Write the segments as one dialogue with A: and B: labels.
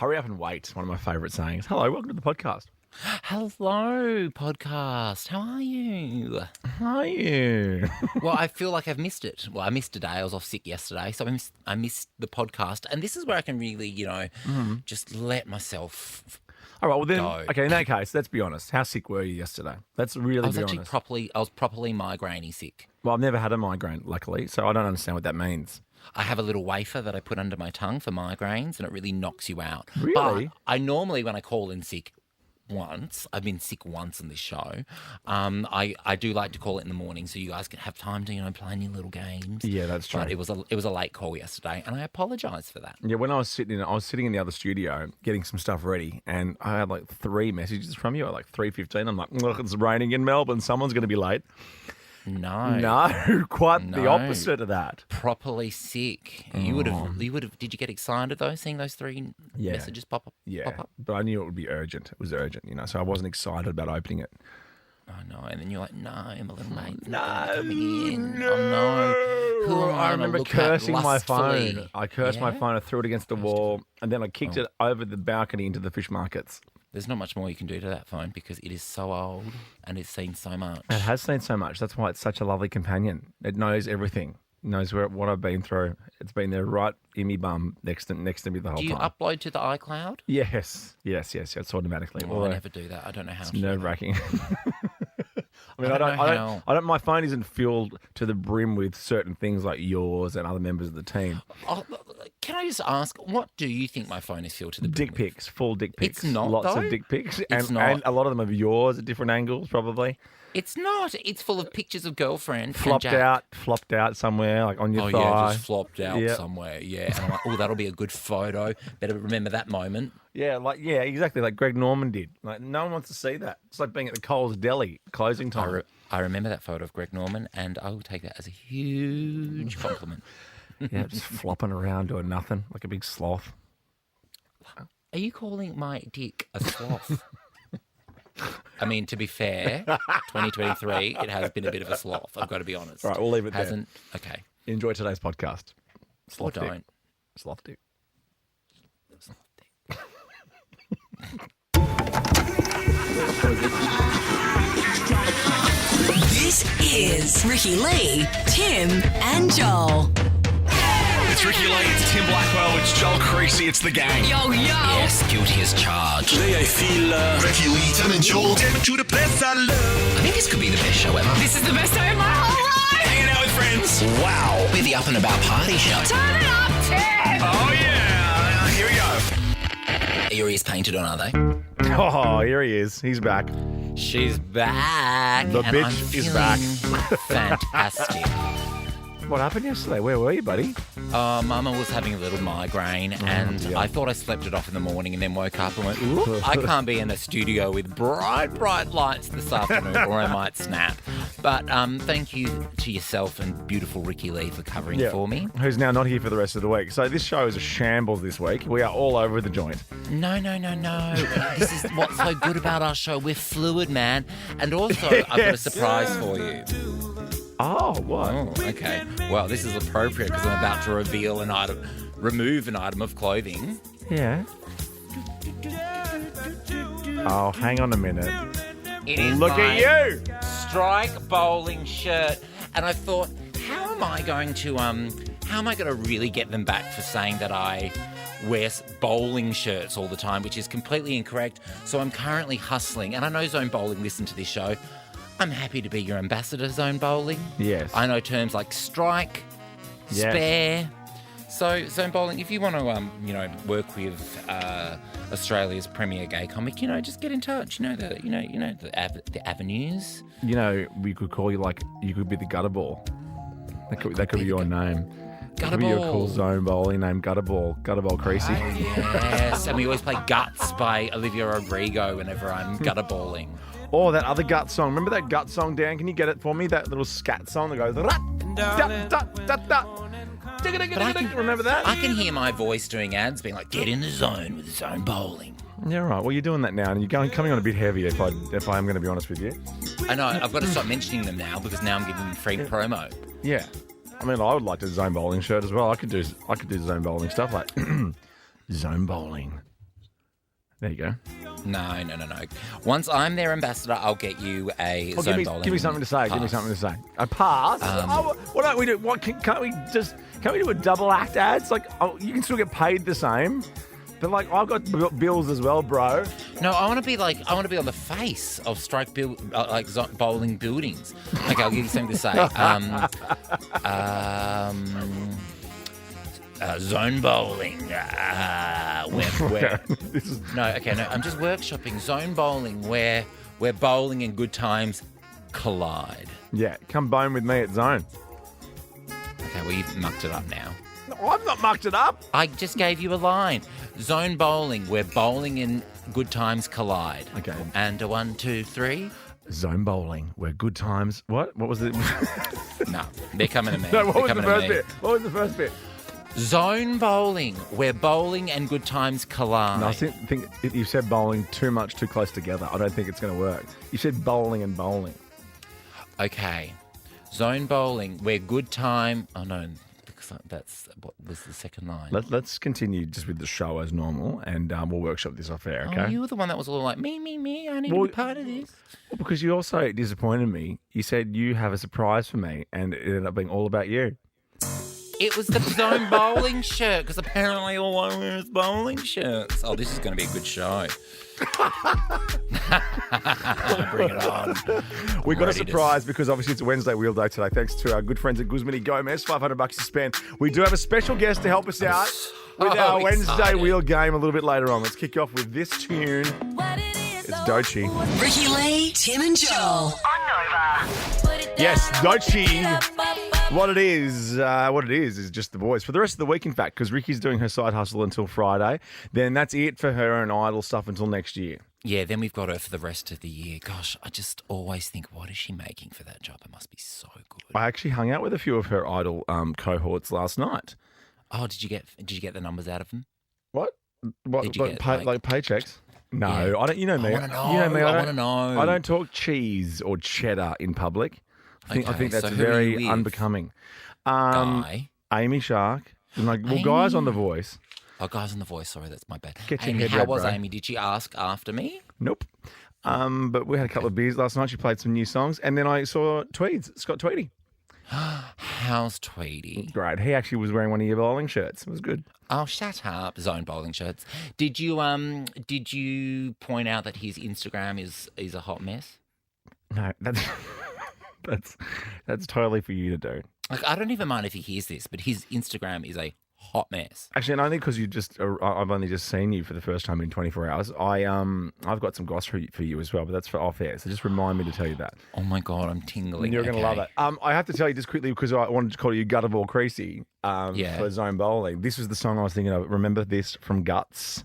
A: Hurry up and wait. One of my favourite sayings. Hello, welcome to the podcast.
B: Hello, podcast. How are you?
A: How are you?
B: Well, I feel like I've missed it. Well, I missed a day. I was off sick yesterday, so I missed the podcast. And this is where I can really, just let myself
A: All right, well then,
B: go.
A: okay, in that case, let's be honest. How sick were you yesterday? Let's really be honest.
B: I was properly migraine-y sick.
A: Well, I've never had a migraine, luckily, so I don't understand what that means.
B: I have a little wafer that I put under my tongue for migraines, and it really knocks you out.
A: Really?
B: But I normally, when I call in sick I've been sick once on this show, I do like to call it in the morning so you guys can have time to, play your little games.
A: Yeah, that's true.
B: But it was a late call yesterday, and I apologise for that.
A: Yeah, when I was sitting in the other studio getting some stuff ready, and I had like 3 messages from you at like 3:15. I'm like, look, it's raining in Melbourne. Someone's going to be late. No, quite the opposite of that.
B: Properly sick. You would have. Did you get excited though, seeing those 3 messages pop up?
A: Yeah,
B: pop up?
A: but I knew it would be urgent. It was urgent, so I wasn't excited about opening it.
B: Oh no! And then you're like, no, my little mate's not coming in. Oh no!
A: I remember cursing my phone. I cursed my
B: Yeah?
A: phone. I threw it against the wall, and then I kicked it over the balcony into the fish markets.
B: There's not much more you can do to that phone because it is so old and it's seen so much.
A: It has seen so much. That's why it's such a lovely companion. It knows everything. It knows what I've been through. It's been there right in me bum next to me the whole time.
B: Do you upload to the iCloud?
A: Yes. It's automatically.
B: Oh, I never do that. I don't know how.
A: It's
B: to do that.
A: nerve-wracking. I don't. My phone isn't filled to the brim with certain things like yours and other members of the team.
B: Oh, can I just ask, what do you think my phone is filled to the brim
A: Dick pics, full dick pics.
B: It's not,
A: Lots
B: though.
A: of dick pics.
B: It's
A: And a lot of them of yours at different angles, probably.
B: It's not. It's full of pictures of girlfriend.
A: Flopped out somewhere, like on your thigh.
B: Yeah, just flopped out
A: Yep.
B: somewhere. Yeah. And I'm like, oh, that'll be a good photo. Better remember that moment.
A: Yeah, exactly, like Greg Norman did. Like, no one wants to see that. It's like being at the Coles Deli closing time.
B: I remember that photo of Greg Norman, and I will take that as a huge compliment.
A: Yeah, just flopping around doing nothing, like a big sloth.
B: Are you calling my dick a sloth? I mean, to be fair, 2023, it has been a bit of a sloth. I've got to be honest.
A: All right, we'll leave it
B: there. Okay.
A: Enjoy today's podcast. Sloth
B: or
A: dick.
B: don't.
A: Sloth dick.
B: Sloth dick.
C: This is Ricki Lee, Tim, and Joel.
D: It's Ricki Lee, it's Tim Blackwell, it's Joel Creasy, it's the gang.
C: Yo, yo.
B: Yes, guilty as charged.
D: Today I feel Ricki Lee, Tim and Joel, take to the place I love.
B: I think this could be the best show ever.
C: This is the best day of my whole life.
D: Hanging out with friends.
B: Wow. We're the up and about party show.
C: Turn it up, Tim.
D: Oh yeah, here we go.
B: Are your ears painted on, are they?
A: Oh, here he is. He's back.
B: She's back.
A: The
B: and
A: bitch
B: I'm
A: is back.
B: Fantastic.
A: What happened yesterday? Where were you, buddy?
B: Mama was having a little migraine, and I thought I slept it off in the morning and then woke up and went, ooh, I can't be in a studio with bright lights this afternoon or I might snap. But thank you to yourself and beautiful Ricki Lee for covering for me.
A: Who's now not here for the rest of the week. So this show is a shambles this week. We are all over the joint.
B: No. This is what's so good about our show. We're fluid, man. And also, I've got a surprise for you.
A: Oh, what?
B: Oh, okay. Well, this is appropriate because I'm about to remove an item of clothing.
A: Yeah. Oh, hang on a minute.
B: It is
A: Look
B: my
A: at you!
B: strike bowling shirt. And I thought, how am I going to really get them back for saying that I wear bowling shirts all the time, which is completely incorrect. So I'm currently hustling. And I know Zone Bowling listen to this show. I'm happy to be your ambassador, Zone Bowling.
A: Yes.
B: I know terms like strike, spare. So, Zone Bowling, if you want to, work with Australia's premier gay comic, just get in touch. The avenues.
A: We could call you you could be the gutter ball. That could be your name.
B: Gutter
A: could be your
B: ball.
A: cool Zone Bowling name, Gutter Ball Creasy.
B: Yes, and we always play Guts by Olivia Rodrigo whenever I'm gutter balling.
A: Oh, that other Gut song. Remember that Gut song, Dan? Can you get it for me? That little scat song that goes... Remember that?
B: I can hear my voice doing ads being like, get in the zone with Zone Bowling.
A: Yeah, right. Well, you're doing that now, and you're coming on a bit heavy if I am going to be honest with you.
B: I know. I've got to stop mentioning them now because now I'm giving them free promo.
A: Yeah. I mean, I would like a Zone Bowling shirt as well. I could do Zone Bowling stuff like Zone Bowling. There you go.
B: No. Once I'm their ambassador, I'll get you a zone bowling.
A: Give me something to say.
B: pass.
A: Give me something to say. A pass? What don't we do? Can't we do a double act ads? Like, you can still get paid the same. But like, I've got bills as well, bro.
B: No, I want to be on the face of bowling buildings. Okay, I'll give you something to say. Zone bowling. Where I'm just workshopping zone bowling where bowling and good times collide.
A: Yeah, come bone with me at zone.
B: Okay, well, you've mucked it up now.
A: No, I've not mucked it up.
B: I just gave you a line. Zone bowling, where bowling and good times collide.
A: Okay.
B: And a 1, 2, 3.
A: Zone bowling, where good times... What? What was it?
B: No, they're coming to me.
A: No, what was the first bit? What was the first bit?
B: Zone bowling, where bowling and good times collide.
A: No, I think you said bowling too close together. I don't think it's going to work. You said bowling and bowling.
B: Okay. Zone bowling, where good time... Oh, no, because that's what was the second line.
A: Let's continue just with the show as normal, and we'll workshop this off air, okay?
B: Oh, you were the one that was all like, me, I need to be part of this.
A: Well, because you also disappointed me. You said you have a surprise for me, and it ended up being all about you.
B: It was the zone bowling shirt, because apparently all I wear is bowling shirts. Oh, this is going to be a good show. Bring it on.
A: We got a surprise because obviously it's a Wednesday wheel day today. Thanks to our good friends at Guzmany Gomez, $500 to spend. We do have a special guest to help us out with our Wednesday wheel game a little bit later on. Let's kick off with this tune. It's Doechii.
C: Ricki Lee, Tim and Joel. On Nova.
A: Yes, Doechii. What it is just the voice. For the rest of the week, in fact, because Ricky's doing her side hustle until Friday, then that's it for her and Idol stuff until next year.
B: Yeah, then we've got her for the rest of the year. Gosh, I just always think, what is she making for that job? It must be so good.
A: I actually hung out with a few of her Idol cohorts last night.
B: Oh, did you get the numbers out of them?
A: What?
B: Did you get,
A: paychecks? No,
B: Yeah.
A: I don't. You know me.
B: I wanna know.
A: You know me.
B: I want to know.
A: I don't talk cheese or cheddar in public. I think that's
B: so who are you
A: very
B: with?
A: unbecoming.
B: Guy.
A: Amy Shark. Guys on The Voice.
B: Oh, Guys on The Voice. Sorry, that's my bad.
A: Get your
B: Amy,
A: head
B: how
A: right,
B: was
A: bro.
B: Amy? Did she ask after me?
A: Nope. But we had a couple of beers last night. She played some new songs, and then I saw Scott Tweedy.
B: How's Tweedy?
A: Great. He actually was wearing one of your bowling shirts. It was good.
B: Oh, shut up. Zone bowling shirts. Did you point out that his Instagram is a hot mess?
A: No, that's totally for you to do.
B: Like, I don't even mind if he hears this, but his Instagram is a hot mess.
A: Actually, and only because I've only just seen you for the first time in 24 hours. I've got some goss for you as well, but that's for off air. So just remind me to tell you that.
B: Oh my God, I'm tingling.
A: You're going to love it. I have to tell you just quickly because I wanted to call you Gutterball Creasy for Zone Bowling. This was the song I was thinking of. Remember this from Guts?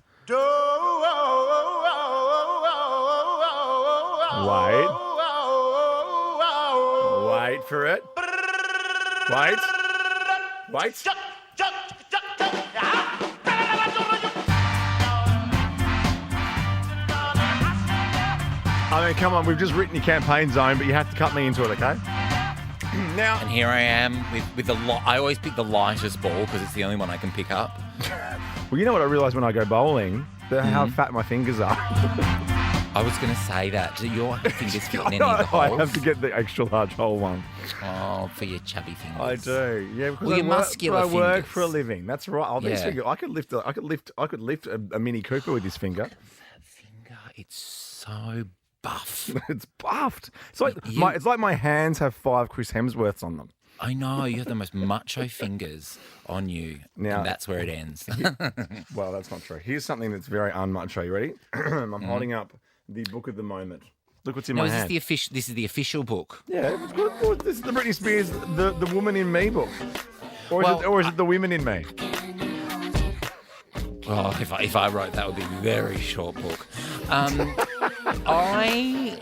A: Wait for it. Wait. I mean, come on, we've just written your campaign zone, but you have to cut me into it, okay? Now,
B: And here I am with the I always pick the lightest ball because it's the only one I can pick up.
A: well, you know what I realise when I go bowling? How fat my fingers are.
B: I was going to say that. Do your fingers fit in any of the holes?
A: I have to get the extra large hole one.
B: Oh, for your chubby fingers.
A: I do. Yeah, because
B: Well, your muscular
A: I work
B: fingers.
A: for a living. That's right. Oh, this
B: Yeah.
A: finger, I could lift a Mini Cooper with this finger.
B: That finger, it's so buff.
A: It's buffed. It's like my hands have 5 Chris Hemsworths on them.
B: I know, you have the most macho fingers on you,
A: Now-
B: and that's where it ends.
A: Well, that's not true. Here's something that's very unmuch. Are you ready? I'm holding up the book of the moment. Look what's in
B: Now,
A: my
B: is
A: hand.
B: this is the official book?
A: Yeah, it's good. Well, this is the Britney Spears, the Woman in Me book. Or is it the Women in Me?
B: Oh, if I wrote that, it would be a very short book.
A: At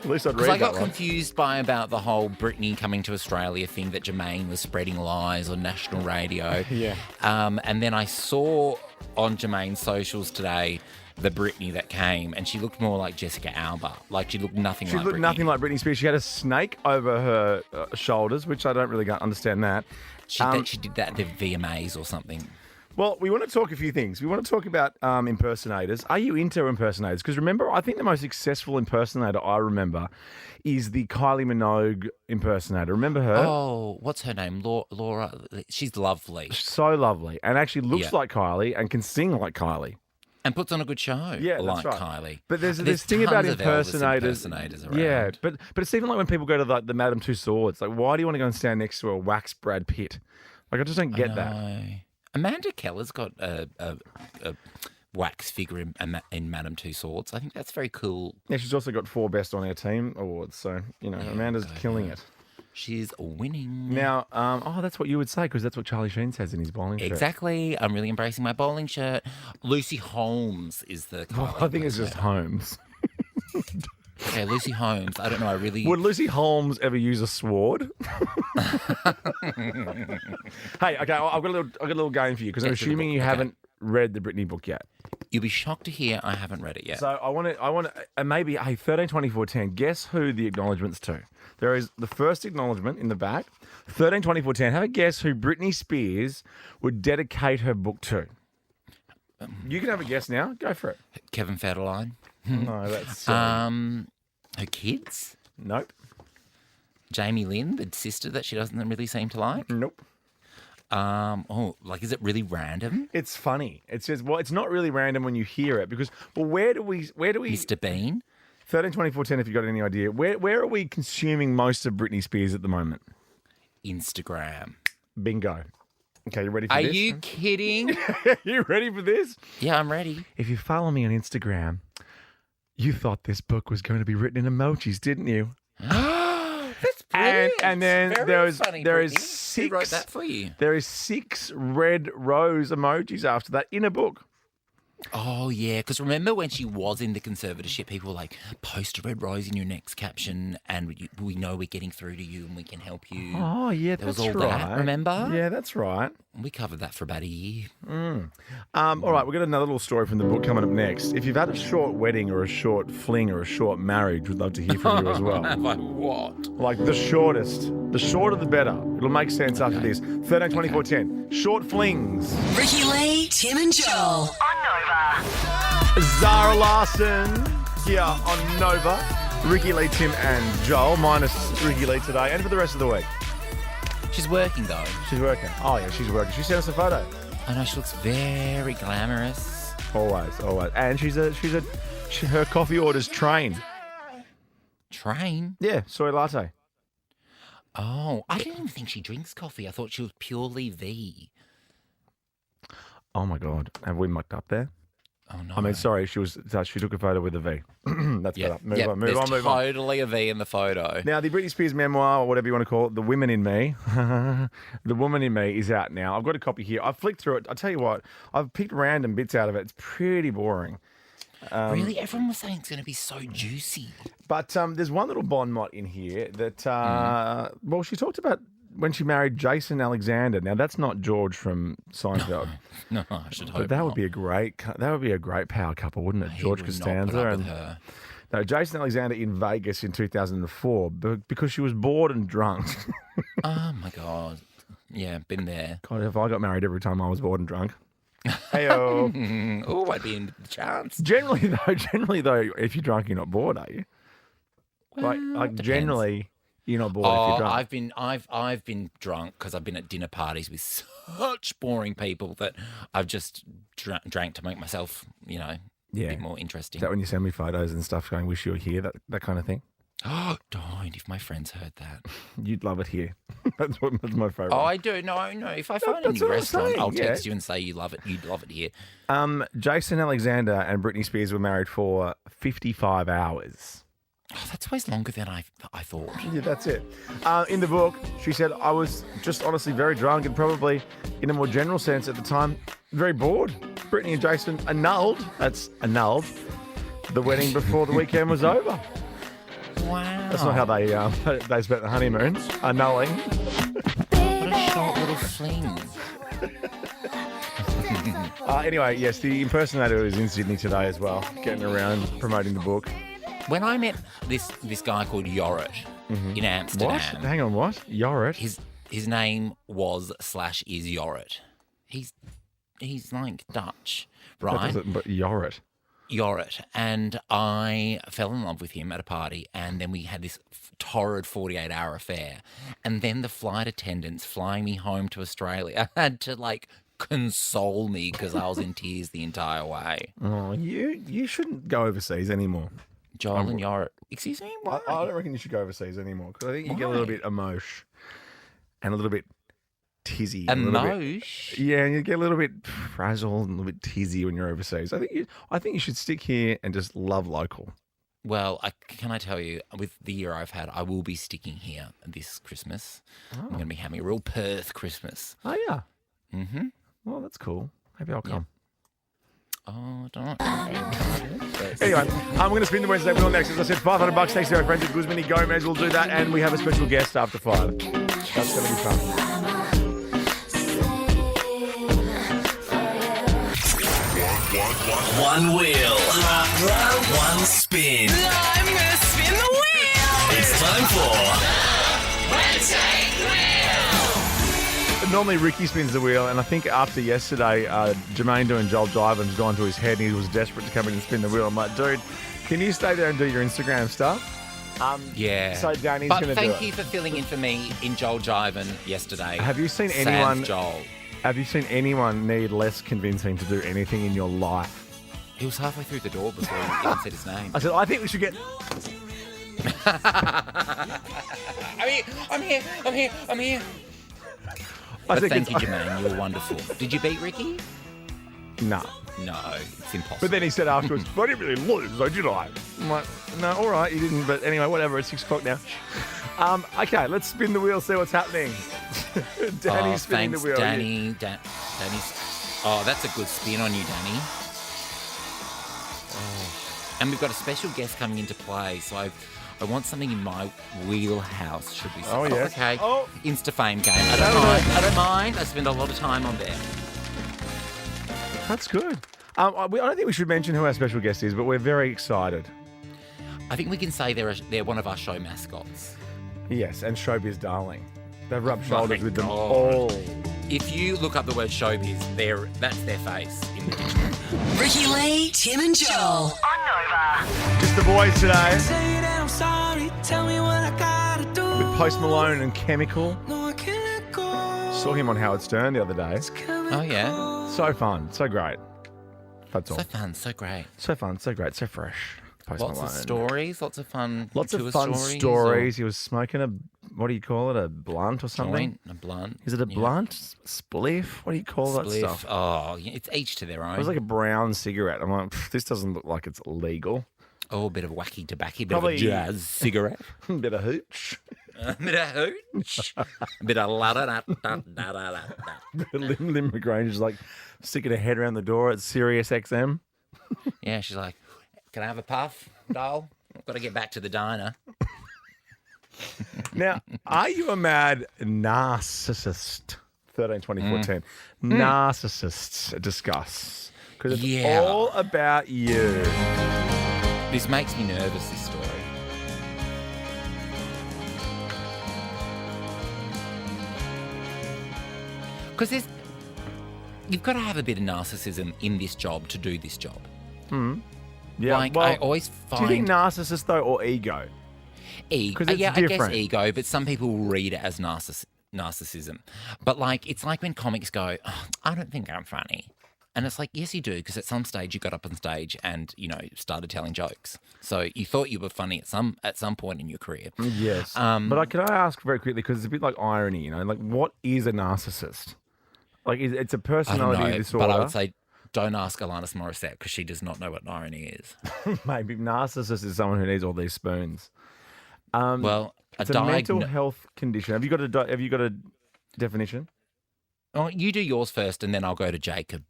A: least I'd read
B: I got
A: that one.
B: confused about the whole Britney coming to Australia thing that Jermaine was spreading lies on national radio.
A: Yeah.
B: And then I saw on Jermaine's socials today the Britney that came, and she looked more like Jessica Alba. Like, she looked nothing
A: She
B: like
A: looked
B: Britney.
A: nothing like Britney Spears. She had a snake over her shoulders, which I don't really understand that.
B: She did that at the VMAs or something.
A: Well, we want to talk a few things. We want to talk about impersonators. Are you into impersonators? Because remember, I think the most successful impersonator I remember is the Kylie Minogue impersonator. Remember her?
B: Oh, what's her name? Laura. She's lovely.
A: So lovely. And actually looks like Kylie and can sing like Kylie.
B: And puts on a good show,
A: yeah,
B: like
A: that's right.
B: Kylie.
A: But there's this thing about impersonators.
B: Around.
A: Yeah, but it's even like when people go to the Madame Tussauds. Like, why do you want to go and stand next to a wax Brad Pitt? Like, I just don't get that.
B: Amanda Keller's got a wax figure in Madame Tussauds. I think that's very cool.
A: Yeah, she's also got 4 Best on Her Team awards. So, Amanda's killing it.
B: She's winning.
A: Now, that's what you would say because that's what Charlie Sheen says in his bowling shirt.
B: Exactly. I'm really embracing my bowling shirt. Lucy Holmes is the...
A: I think it's just Holmes.
B: Okay, Lucy Holmes. I don't know.
A: Would Lucy Holmes ever use a sword? Hey, okay, I've got a little game for you because I'm assuming you haven't read the Britney book yet.
B: You'll be shocked to hear I haven't read it yet.
A: So I want to, maybe, 13, 24, 10, guess who the acknowledgement's to? There is the first acknowledgement in the back. 13, 24, 10, have a guess who Britney Spears would dedicate her book to. You can have a guess now. Go for it.
B: Kevin Federline.
A: No, that's...
B: her kids?
A: Nope.
B: Jamie Lynn, the sister that she doesn't really seem to like?
A: Nope.
B: Is it really random?
A: It's funny. It says, well, it's not really random when you hear it because, well, where do we...
B: Mr. Bean?
A: 13, 24, 10, if you've got any idea. Where are we consuming most of Britney Spears at the moment?
B: Instagram.
A: Bingo. Okay, you ready for this?
B: Are you kidding?
A: You ready for this?
B: Yeah, I'm ready.
A: If you follow me on Instagram, you thought this book was going to be written in emojis, didn't you?
B: That's brilliant.
A: And then there is 6.
B: Who wrote that for you?
A: There is 6 red rose emojis after that in a book.
B: Oh, yeah, because remember when she was in the conservatorship, people were like, post a red rose in your next caption and we know we're getting through to you and we can help you.
A: Oh, yeah,
B: there was all that, remember?
A: Yeah, that's right.
B: We covered that for about a year.
A: All right, we've got another little story from the book coming up next. If you've had a short wedding or a short fling or a short marriage, we'd love to hear from you as well.
B: Have I what?
A: Like the shortest. The shorter the better. It'll make sense after this. 13, 24, 10. Short flings.
C: Ricki Lee, Tim and Joel.
A: Zara Larson here on Nova. Ricki Lee, Tim and Joel, minus Ricki Lee today and for the rest of the week.
B: She's working, though.
A: She's working. Oh, yeah, she's working. She sent us a photo.
B: I know, she looks very glamorous.
A: Always. And her coffee order's train.
B: Train?
A: Yeah, soy latte.
B: Oh, I didn't even think she drinks coffee. I thought she was purely V.
A: Oh, my God. Have we mucked up there?
B: Oh, no.
A: I mean, sorry, she took a photo with a V. That's better. Move on.
B: There's totally a V in the photo.
A: Now, the Britney Spears memoir, or whatever you want to call it, The Women in Me, The Woman in Me is out now. I've got a copy here. I've flicked through it. I'll tell you what, I've picked random bits out of it. It's pretty boring.
B: Really? Everyone was saying it's going to be so juicy.
A: But there's one little bon mot in here that, well, she talked about when she married Jason Alexander. Now, that's not George from Seinfeld.
B: No, I should hope
A: But that
B: not.
A: would be a great power couple, wouldn't it?
B: He
A: George
B: would not
A: Costanza
B: put up
A: and
B: with her.
A: No, Jason Alexander in Vegas in 2004 because she was bored and drunk.
B: Oh, my God. Yeah, been there.
A: God, if I got married every time I was bored and drunk. Hey-o.
B: Oh, I'd be in the chance.
A: Generally, though, if you're drunk, you're not bored, are you?
B: Well,
A: Like
B: depends.
A: Generally, you're not bored if you're drunk.
B: I've been drunk because I've been at dinner parties with such boring people that I've just drank to make myself, a bit more interesting.
A: Is that when you send me photos and stuff going, wish you were here, that kind of thing?
B: Oh, don't. If my friends heard that.
A: You'd love it here. That's my favourite.
B: Oh, I do. No. If I find a
A: that's
B: new
A: what I'm
B: restaurant,
A: saying,
B: I'll
A: yeah.
B: text you and say you love it. You'd love it here.
A: Jason Alexander and Britney Spears were married for 55 hours.
B: Oh, that's always longer than I thought.
A: Yeah, that's it. In the book, she said, I was just honestly very drunk and probably, in a more general sense at the time, very bored. Britney and Jason annulled the wedding before the weekend was over.
B: Wow.
A: That's not how they spent the honeymoon, annulling.
B: What a short little fling.
A: Anyway, yes, the impersonator is in Sydney today as well, getting around promoting the book.
B: When I met this guy called Yorit in Amsterdam.
A: What? Hang on, what? Yorit?
B: His name was /is Yorit. he's like Dutch,
A: That
B: right?
A: doesn't- But Yorit.
B: Yorit, and I fell in love with him at a party, and then we had this torrid 48-hour affair, and then the flight attendants flying me home to Australia had to like console me because I was in tears the entire way.
A: Oh, you shouldn't go overseas anymore.
B: Joel and Yorit, excuse me,
A: I
B: what?
A: don't reckon you should go overseas anymore because I think you get a little
B: Why?
A: bit emotion and a little bit tizzy. and a little bit-
B: Emotion.
A: Yeah, and you get a little bit frazzled and a little bit tizzy when you're overseas. I think you should stick here and just love local.
B: Well, can I tell you, with the year I've had, I will be sticking here this Christmas. I'm going to be having a real Perth Christmas.
A: Oh yeah.
B: Mm-hmm.
A: Well, that's cool. Maybe I'll come.
B: Oh, don't.
A: Anyway, we're going to spin the Wednesday wheel next. As I said, $500 thanks to our friends at Guzmini Gomez. We'll do that, and we have a special guest after 5. That's going to be fun.
D: One wheel. One spin.
C: I'm gonna spin the wheel.
D: It's time for
A: Normally, Ricki spins the wheel, and I think after yesterday, Jermaine doing Joel Jiven's gone to his head, and he was desperate to come in and spin the wheel. I'm like, dude, can you stay there and do your Instagram stuff?
B: Yeah.
A: So Danny's
B: But
A: going to do
B: thank
A: it.
B: you for filling in for me in Joel Jiven yesterday.
A: Have you seen
B: Sans
A: anyone?
B: Joel.
A: Have you seen anyone need less convincing to do anything in your life?
B: He was halfway through the door before he even said his name.
A: I said, I think we should get.
B: I'm here.
A: I
B: But
A: think
B: thank you,
A: it's-
B: Jermaine. You were wonderful. Did you beat Ricki?
A: No.
B: No, it's impossible.
A: But then he said afterwards, I didn't really lose, though, did I? I'm like, no, all right, you didn't. But anyway, whatever. It's 6 o'clock now. Okay, let's spin the wheel, see what's happening. Danny's spinning
B: thanks,
A: the wheel.
B: Danny. Danny's. Oh, that's a good spin on you, Danny. Oh. And we've got a special guest coming into play, so I want something in my wheelhouse, should we say?
A: Oh, yes.
B: Okay.
A: Oh.
B: Insta Fame game. I don't mind. I spend a lot of time on there.
A: That's good. I don't think we should mention who our special guest is, but we're very excited.
B: I think we can say they're one of our show mascots.
A: Yes, and Showbiz Darling. They've rubbed
B: Oh,
A: shoulders
B: my
A: with them
B: God.
A: all.
B: If you look up the word showbiz, that's their face in the dictionary.
C: Ricky Lee, Tim and Joel.
A: Just the boys today
E: Say that I'm sorry, tell me what I gotta do.
A: with Post Malone and Chemical.
E: No, I can't let go.
A: Saw him on Howard Stern the other day.
B: Oh, yeah.
A: So fun, so great. That's all.
B: So fun, so great.
A: So fun, so great, so fresh. Post
B: Lots
A: Malone.
B: of stories, lots of fun.
A: Lots of
B: tour
A: fun
B: stories.
A: stories. He was smoking a, what do you call it, a blunt or
B: Or
A: something?
B: joint, a blunt.
A: Is it a
B: yeah.
A: blunt? Spliff? What do you call that
B: Spliff.
A: stuff?
B: Oh, yeah, it's each to their own.
A: It was like a brown cigarette. I'm like, this doesn't look like it's legal.
B: Oh, a bit of wacky tobacco, bit
A: Probably-
B: of a jazz cigarette.
A: Bit of hooch.
B: A bit of hooch. A bit of la da da da da da da.
A: Lynn McGranger's like sticking her head around the door at Sirius XM.
B: Yeah, she's like, can I have a puff, doll? I've got to get back to the diner.
A: Now, are you a mad narcissist? 13, 24, 10. Narcissists discuss. Because it's
B: Yeah.
A: all about you.
B: This makes me nervous, this story. Because you've got to have a bit of narcissism in this job to do this job.
A: Yeah,
B: Like,
A: well,
B: I always
A: do you think
B: find
A: narcissist, though, or ego?
B: ego.
A: 'Cause it's
B: Yeah, I
A: different.
B: guess ego, but some people read it as narcissism. But like, it's like when comics go, oh, I don't think I'm funny. And it's like, yes, you do, because at some stage you got up on stage and, started telling jokes. So you thought you were funny at some point in your career.
A: Yes. But can I ask very quickly, because it's a bit like irony, like what is a narcissist? Like, it's a
B: I don't
A: personality
B: know,
A: disorder.
B: but I would say don't ask Alanis Morissette because she does not know what irony is.
A: Maybe narcissist is someone who needs all these spoons.
B: Well,
A: It's a mental health condition. Have you got a definition?
B: Oh, you do yours first, and then I'll go to Jacob,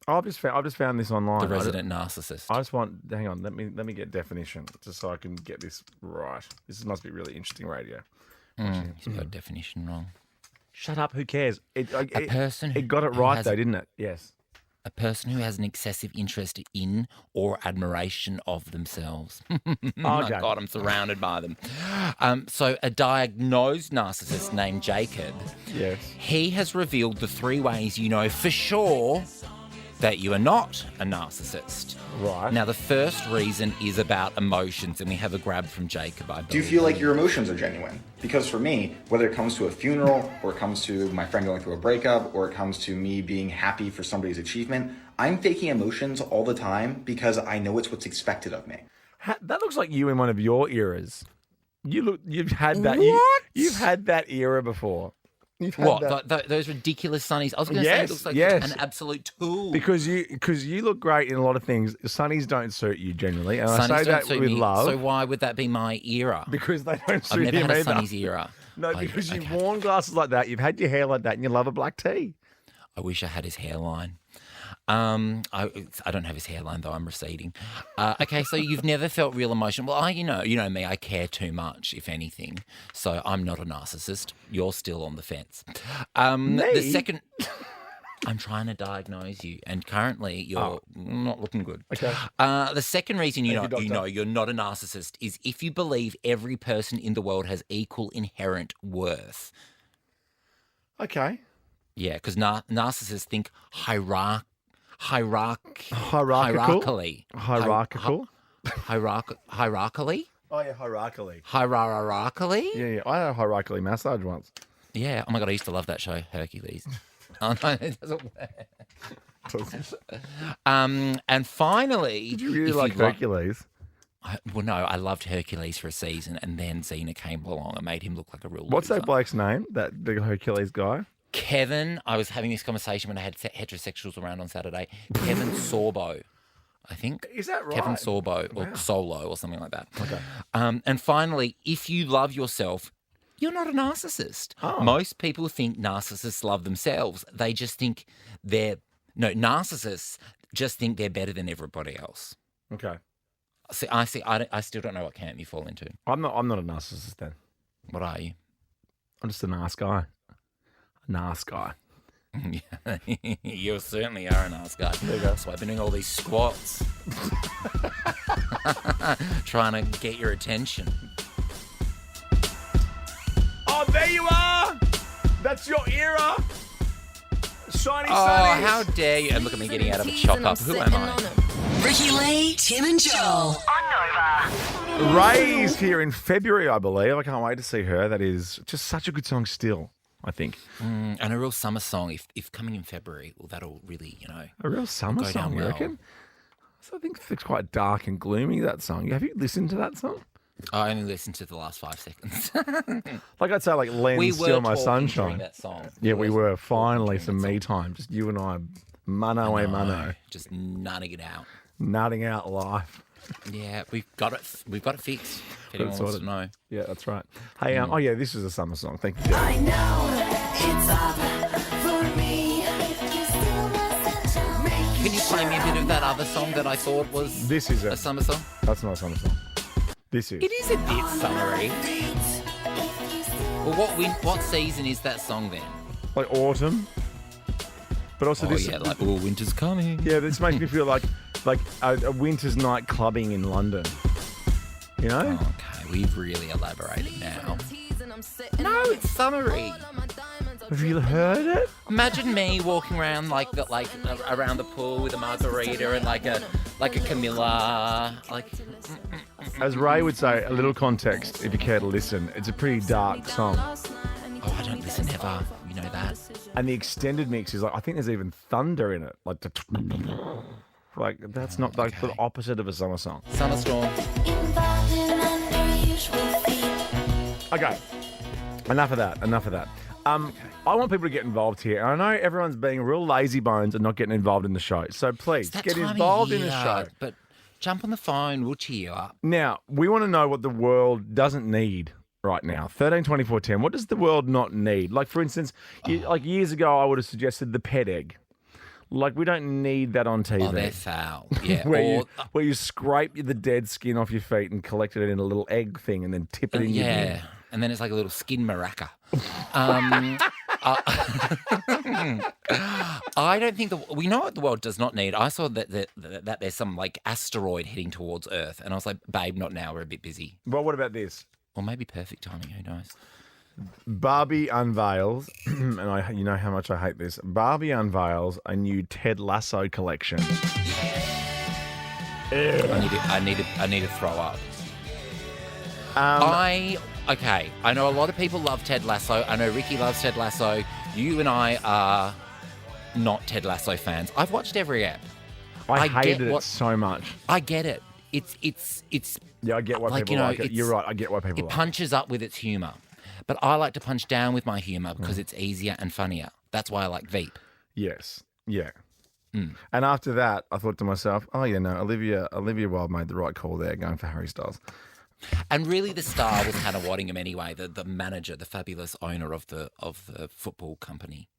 A: I've just found this online.
B: the resident narcissist.
A: I just want. Hang on. Let me get definition just so I can get this right. This must be really interesting radio.
B: You got definition wrong.
A: Shut up. Who cares?
B: A person
A: It got it
B: who
A: right
B: has
A: though, didn't it? Yes.
B: A person who has an excessive interest in or admiration of themselves. Oh, my God, I'm surrounded by them. So a diagnosed narcissist named Jacob,
A: Yes.
B: he has revealed the 3 ways you know for sure that you are not a narcissist.
A: Right.
B: Now, the first reason is about emotions, and we have a grab from Jacob, I believe.
F: Do you feel like your emotions are genuine? Because for me, whether it comes to a funeral, or it comes to my friend going through a breakup, or it comes to me being happy for somebody's achievement, I'm faking emotions all the time because I know it's what's expected of me.
A: That looks like you in one of your eras. You've had that.
B: What?
A: You've had that era before. You've had
B: What? Those ridiculous sunnies? I was going to say it looks like an absolute tool.
A: Because you look great in a lot of things. Sunnies don't suit you generally, and
B: Sunnies
A: I say
B: don't
A: that
B: suit
A: with
B: me,
A: love.
B: So why would that be my era?
A: Because they don't suit
B: I've never
A: him
B: had a
A: either.
B: Sunnies era.
A: No, because you've worn glasses like that, you've had your hair like that, and you love a black tea.
B: I wish I had his hairline. I don't have his hairline though. I'm receding. Okay, so you've never felt real emotion. Well, you know me. I care too much, if anything. So I'm not a narcissist. You're still on the fence. The second, I'm trying to diagnose you, and currently you're not looking good.
A: Okay.
B: The second reason you
A: Thank you,
B: know
A: doctor.
B: you're not a narcissist is if you believe every person in the world has equal inherent worth.
A: Okay.
B: Yeah, because narcissists think hierarchically.
A: Hierarchical.
B: Hierarchically?
A: Oh yeah, hierarchically.
B: Hierarchically?
A: Yeah. I had a hierarchically massage once.
B: Yeah. Oh my God, I used to love that show, Hercules. Oh no, it doesn't work. And finally,
A: Did you really like Hercules?
B: I loved Hercules for a season, and then Xena came along and made him look like a real
A: What's
B: loser.
A: that bloke's name? The Hercules guy?
B: Kevin. I was having this conversation when I had heterosexuals around on Saturday. Kevin Sorbo, I think.
A: Is that right?
B: Kevin Sorbo or Solo or something like that. Okay. And finally, if you love yourself, you're not a narcissist.
A: Oh.
B: Most people think narcissists love themselves. They just think narcissists just think they're better than everybody else.
A: Okay.
B: I still don't know what camp you fall into.
A: I'm not a narcissist then.
B: What are you?
A: I'm just a nice guy. Nice guy.
B: You certainly are a nice guy.
A: There you go.
B: So I've been doing all these squats. Trying to get your attention.
A: Oh, there you are! That's your era! Shiny
B: Oh,
A: sunnies!
B: how dare you? And look at me getting out of a chop up. Who am I?
C: Ricki Lee, Tim and Joel.
A: Ray's here in February, I believe. I can't wait to see her. That is just such a good song still, I think.
B: And a real summer song. If coming in February, well, that'll really,
A: A real summer
B: go
A: song,
B: down
A: you
B: well.
A: reckon? So I think it's quite dark and gloomy, that song. Have you listened to that song?
B: I only listened to the last 5 seconds.
A: Like I'd say, like, Len,
B: We were
A: Still My
B: talking
A: Sunshine.
B: during that song.
A: Yeah, we were. Finally,
B: during
A: some
B: that
A: me time. Just you and I, mano a mano,
B: Just nutting it out.
A: nutting out life.
B: Yeah, we've got it fixed. If anyone wants to know.
A: Yeah, that's right. Hey, oh yeah, this is a summer song. Thank you, Jeff.
E: I know it's up for me.
B: Can you play me a bit of that other song that I thought was
A: This is
B: a
A: it.
B: summer song?
A: That's not a summer song. This is.
B: It is a bit summery. Well, what season is that song then?
A: Like autumn. But also
B: Oh
A: this.
B: yeah, like winter's coming.
A: Yeah, this makes me feel like a winter's night clubbing in London. You know?
B: Okay, we've really elaborated now. No, it's summery.
A: Have you heard it?
B: Imagine me walking around around the pool with a margarita and like a Camilla,
A: As Ray would say, a little context if you care to listen. It's a pretty dark song.
B: Oh, I don't listen ever. You know that.
A: And the extended mix is like, I think there's even thunder in it. Like that's not like the opposite of a summer song.
B: Summer storm.
A: Okay. Enough of that. I want people to get involved here. And I know everyone's being real lazy bones and not getting involved in the show. So please
B: It's that
A: get
B: time of
A: involved in the
B: year,
A: show.
B: But jump on the phone. We'll cheer you up.
A: Now, we want to know what the world doesn't need right now. 13, 24, 10. What does the world not need? Like, for instance, like years ago, I would have suggested the pet egg. Like, we don't need that on TV.
B: Oh, they're foul. Yeah.
A: where you scrape the dead skin off your feet and collect it in a little egg thing and then tip it in your
B: yeah.
A: ear.
B: And then it's like a little skin maraca. I don't think we know what the world does not need. I saw that there's some like asteroid heading towards Earth, and I was like, babe, not now. We're a bit busy.
A: Well, what about this?
B: Or maybe perfect timing. Who knows?
A: Barbie unveils, and you know how much I hate this. Barbie unveils a new Ted Lasso collection.
B: I need to throw up. I know a lot of people love Ted Lasso. I know Ricki loves Ted Lasso. You and I are not Ted Lasso fans. I've watched every ep.
A: I hated it so much.
B: I get it. It's
A: yeah, I get why
B: like,
A: people
B: you know,
A: like it. You're right. I get why people
B: it
A: like it.
B: punches up with its humour. But I like to punch down with my humour because it's easier and funnier. That's why I like Veep.
A: Yes. Yeah. And after that, I thought to myself, oh, yeah, no, Olivia Wilde made the right call there going for Harry Styles.
B: And really the star was Hannah Waddingham anyway, the manager, the fabulous owner of the football company.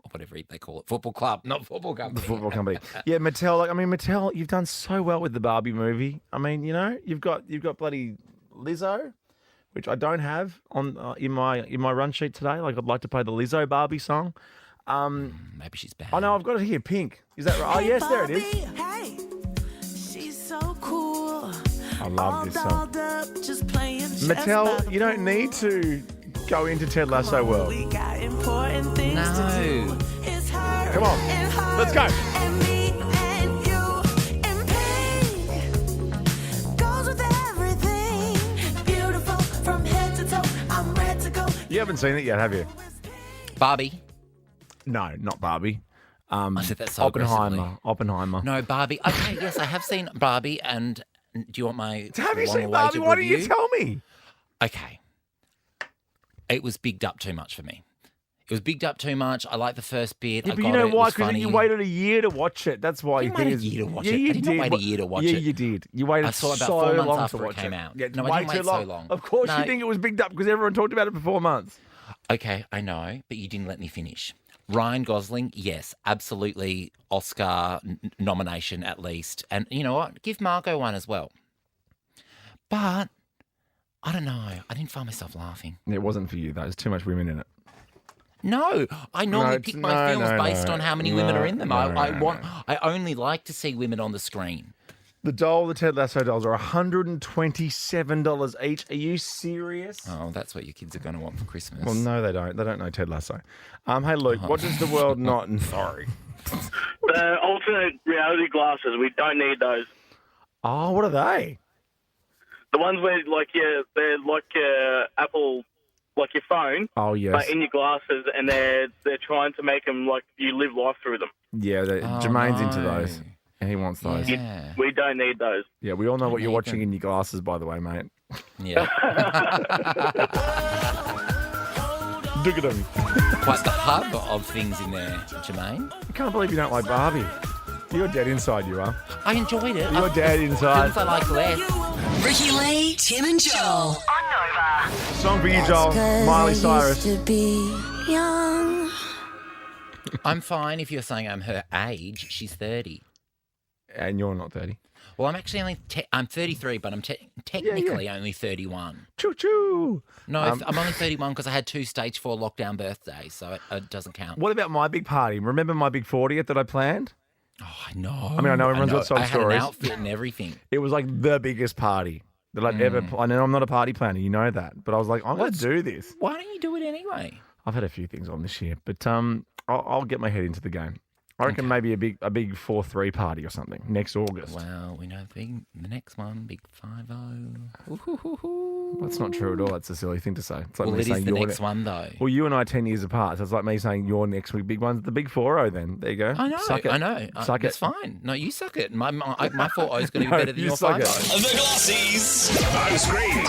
B: Or whatever they call it. Football club, not football company.
A: The football company. Yeah, Mattel, Mattel, you've done so well with the Barbie movie. I mean, you know, you've got bloody Lizzo, which I don't have on in my run sheet today. Like, I'd like to play the Lizzo Barbie song.
B: Maybe she's bad.
A: I know, I've got it here, Pink. Is that right? Oh, yes, there it is.
E: Hey, she's so cool.
A: I love this song.
E: Just playing
A: Mattel, you don't need to go into Ted Lasso world.
E: We got important things
B: No.
E: to do. It's her
A: Come on,
E: and her
A: let's go.
E: and me and you and pink. Goes with everything. Beautiful from head to toe. I'm ready to go.
A: You haven't seen it yet, have you?
B: Barbie.
A: No, not Barbie.
B: I said that so aggressively.
A: Oppenheimer.
B: No, Barbie. Okay, yes, I have seen Barbie, and do you want my
A: Have you seen
B: long-awaited
A: Barbie? Why didn't you
B: review?
A: tell me?
B: Okay. It was bigged up too much for me. It was bigged up too much. I liked the first bit.
A: Yeah,
B: I
A: but
B: got
A: you know
B: it.
A: why?
B: It was
A: Because
B: funny.
A: you waited a year to watch it. That's why.
B: didn't wait a year to watch
A: yeah,
B: it.
A: You
B: I did not
A: did.
B: wait a year to watch
A: yeah,
B: it.
A: you did. You waited
B: I saw it about
A: so
B: 4 months
A: long
B: after
A: to
B: it
A: watch
B: came out.
A: Yeah,
B: No, I
A: way
B: didn't
A: too
B: wait so
A: long.
B: long.
A: Of course
B: No.
A: you think it was bigged up because everyone talked about it for 4 months.
B: Okay, I know, but you didn't let me finish. Ryan Gosling, yes, absolutely Oscar nomination at least. And you know what? Give Margot one as well. But I don't know. I didn't find myself laughing.
A: It wasn't for you, though. There's too much women in it.
B: No, I normally
A: it's-
B: pick my films based on how many women are in them. I only like to see women on the screen.
A: The Ted Lasso dolls are $127 each. Are you serious?
B: Oh, that's what your kids are going to want for Christmas.
A: Well, no, they don't. They don't know Ted Lasso. Hey, Luke, what does the world not... Sorry.
G: The alternate reality glasses, we don't need those.
A: Oh, what are they?
G: The ones where, they're like Apple, like your phone,
A: Oh, yes.
G: but in your glasses, and they're trying to make them like you live life through them.
A: Yeah, Jermaine's into those. And he wants those.
B: Yeah.
G: We don't need those.
A: Yeah, we all know what you're
B: need
A: watching
B: them.
A: in your glasses, by the way, mate.
B: Yeah.
A: Look at them.
B: Quite the hub of things in there, Jermaine.
A: I can't believe you don't like Barbie. You're dead inside, you are.
B: I enjoyed it.
A: You're dead inside.
B: Films I like less.
C: Ricki Lee, Tim and Joel.
A: Song for you, Joel. Miley Cyrus.
E: To be young.
B: I'm fine if you're saying I'm her age. She's 30.
A: And you're not 30.
B: Well, I'm actually only... I'm 33, but I'm technically only 31.
A: Choo-choo.
B: No, I'm only 31 because I had 2 stage 4 lockdown birthdays, so it doesn't count.
A: What about my big party? Remember my big 40th that I planned?
B: Oh, I know.
A: I mean, I know everyone's got sob
B: I had
A: stories.
B: an outfit and everything.
A: It was like the biggest party that I've ever... I know I'm not a party planner, you know that. But I was like, I'm going to do this.
B: Why don't you do it anyway?
A: I've had a few things on this year, but I'll get my head into the game. I reckon maybe a big 4-3 party or something next August.
B: Well, we know the next one, big 5-0.
A: That's not true at all. That's a silly thing to say. It's like
B: Well,
A: me
B: it is
A: saying
B: the
A: your
B: next one, though.
A: Well, you and I are 10 years apart, so it's like me saying your next week big one's the big 4-0 then. There you go.
B: I know,
A: Suck it.
B: I know.
A: Suck
B: It's
A: it.
B: fine. No, you suck it. My 4-0 is going to be
A: No,
B: better than
A: you
B: your
A: suck
B: 5-0.
A: it.
D: The Glossys. On screen.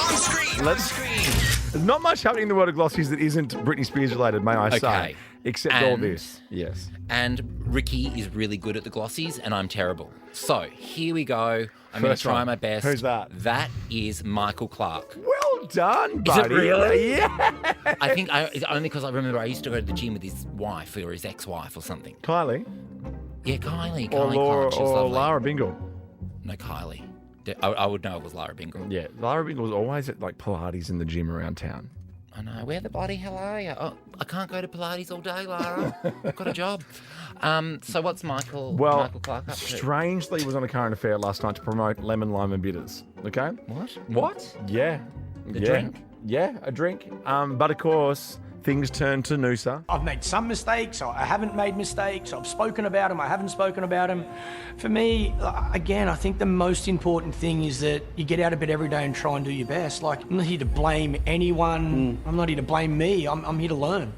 D: On screen.
A: There's not much happening in the world of Glossys that isn't Britney Spears related, may I say.
B: Okay.
A: Except all
B: And-
A: this. Yes.
B: And Ricki is really good at the Glossies, and I'm terrible. So here we go. I'm going to
A: First
B: try
A: one.
B: my best.
A: Who's that?
B: That is Michael Clark.
A: Well done,
B: Is it
A: buddy.
B: really?
A: Yeah.
B: I think it's only because I remember I used to go to the gym with his wife or his ex-wife or something.
A: Kylie.
B: Yeah, Kylie.
A: Or
B: Kylie
A: Laura
B: Clark. She's
A: or
B: lovely.
A: Lara Bingle.
B: No, Kylie. I would know it was Lara Bingle.
A: Yeah. Lara Bingle was always at like Pilates in the gym around town.
B: I know. Where the bloody hell are you? Oh, I can't go to Pilates all day, Lara. I've got a job. So what's Michael Clark up to?
A: Strangely was on a current affair last night to promote lemon, lime and bitters. Okay?
B: What?
A: Yeah.
B: A drink?
A: Yeah, a drink. But of course, things turned to Noosa.
H: I've made some mistakes, I haven't made mistakes, I've spoken about them, I haven't spoken about them. For me, again, I think the most important thing is that you get out of bed every day and try and do your best. Like, I'm not here to blame anyone, I'm not here to blame me, I'm here to learn.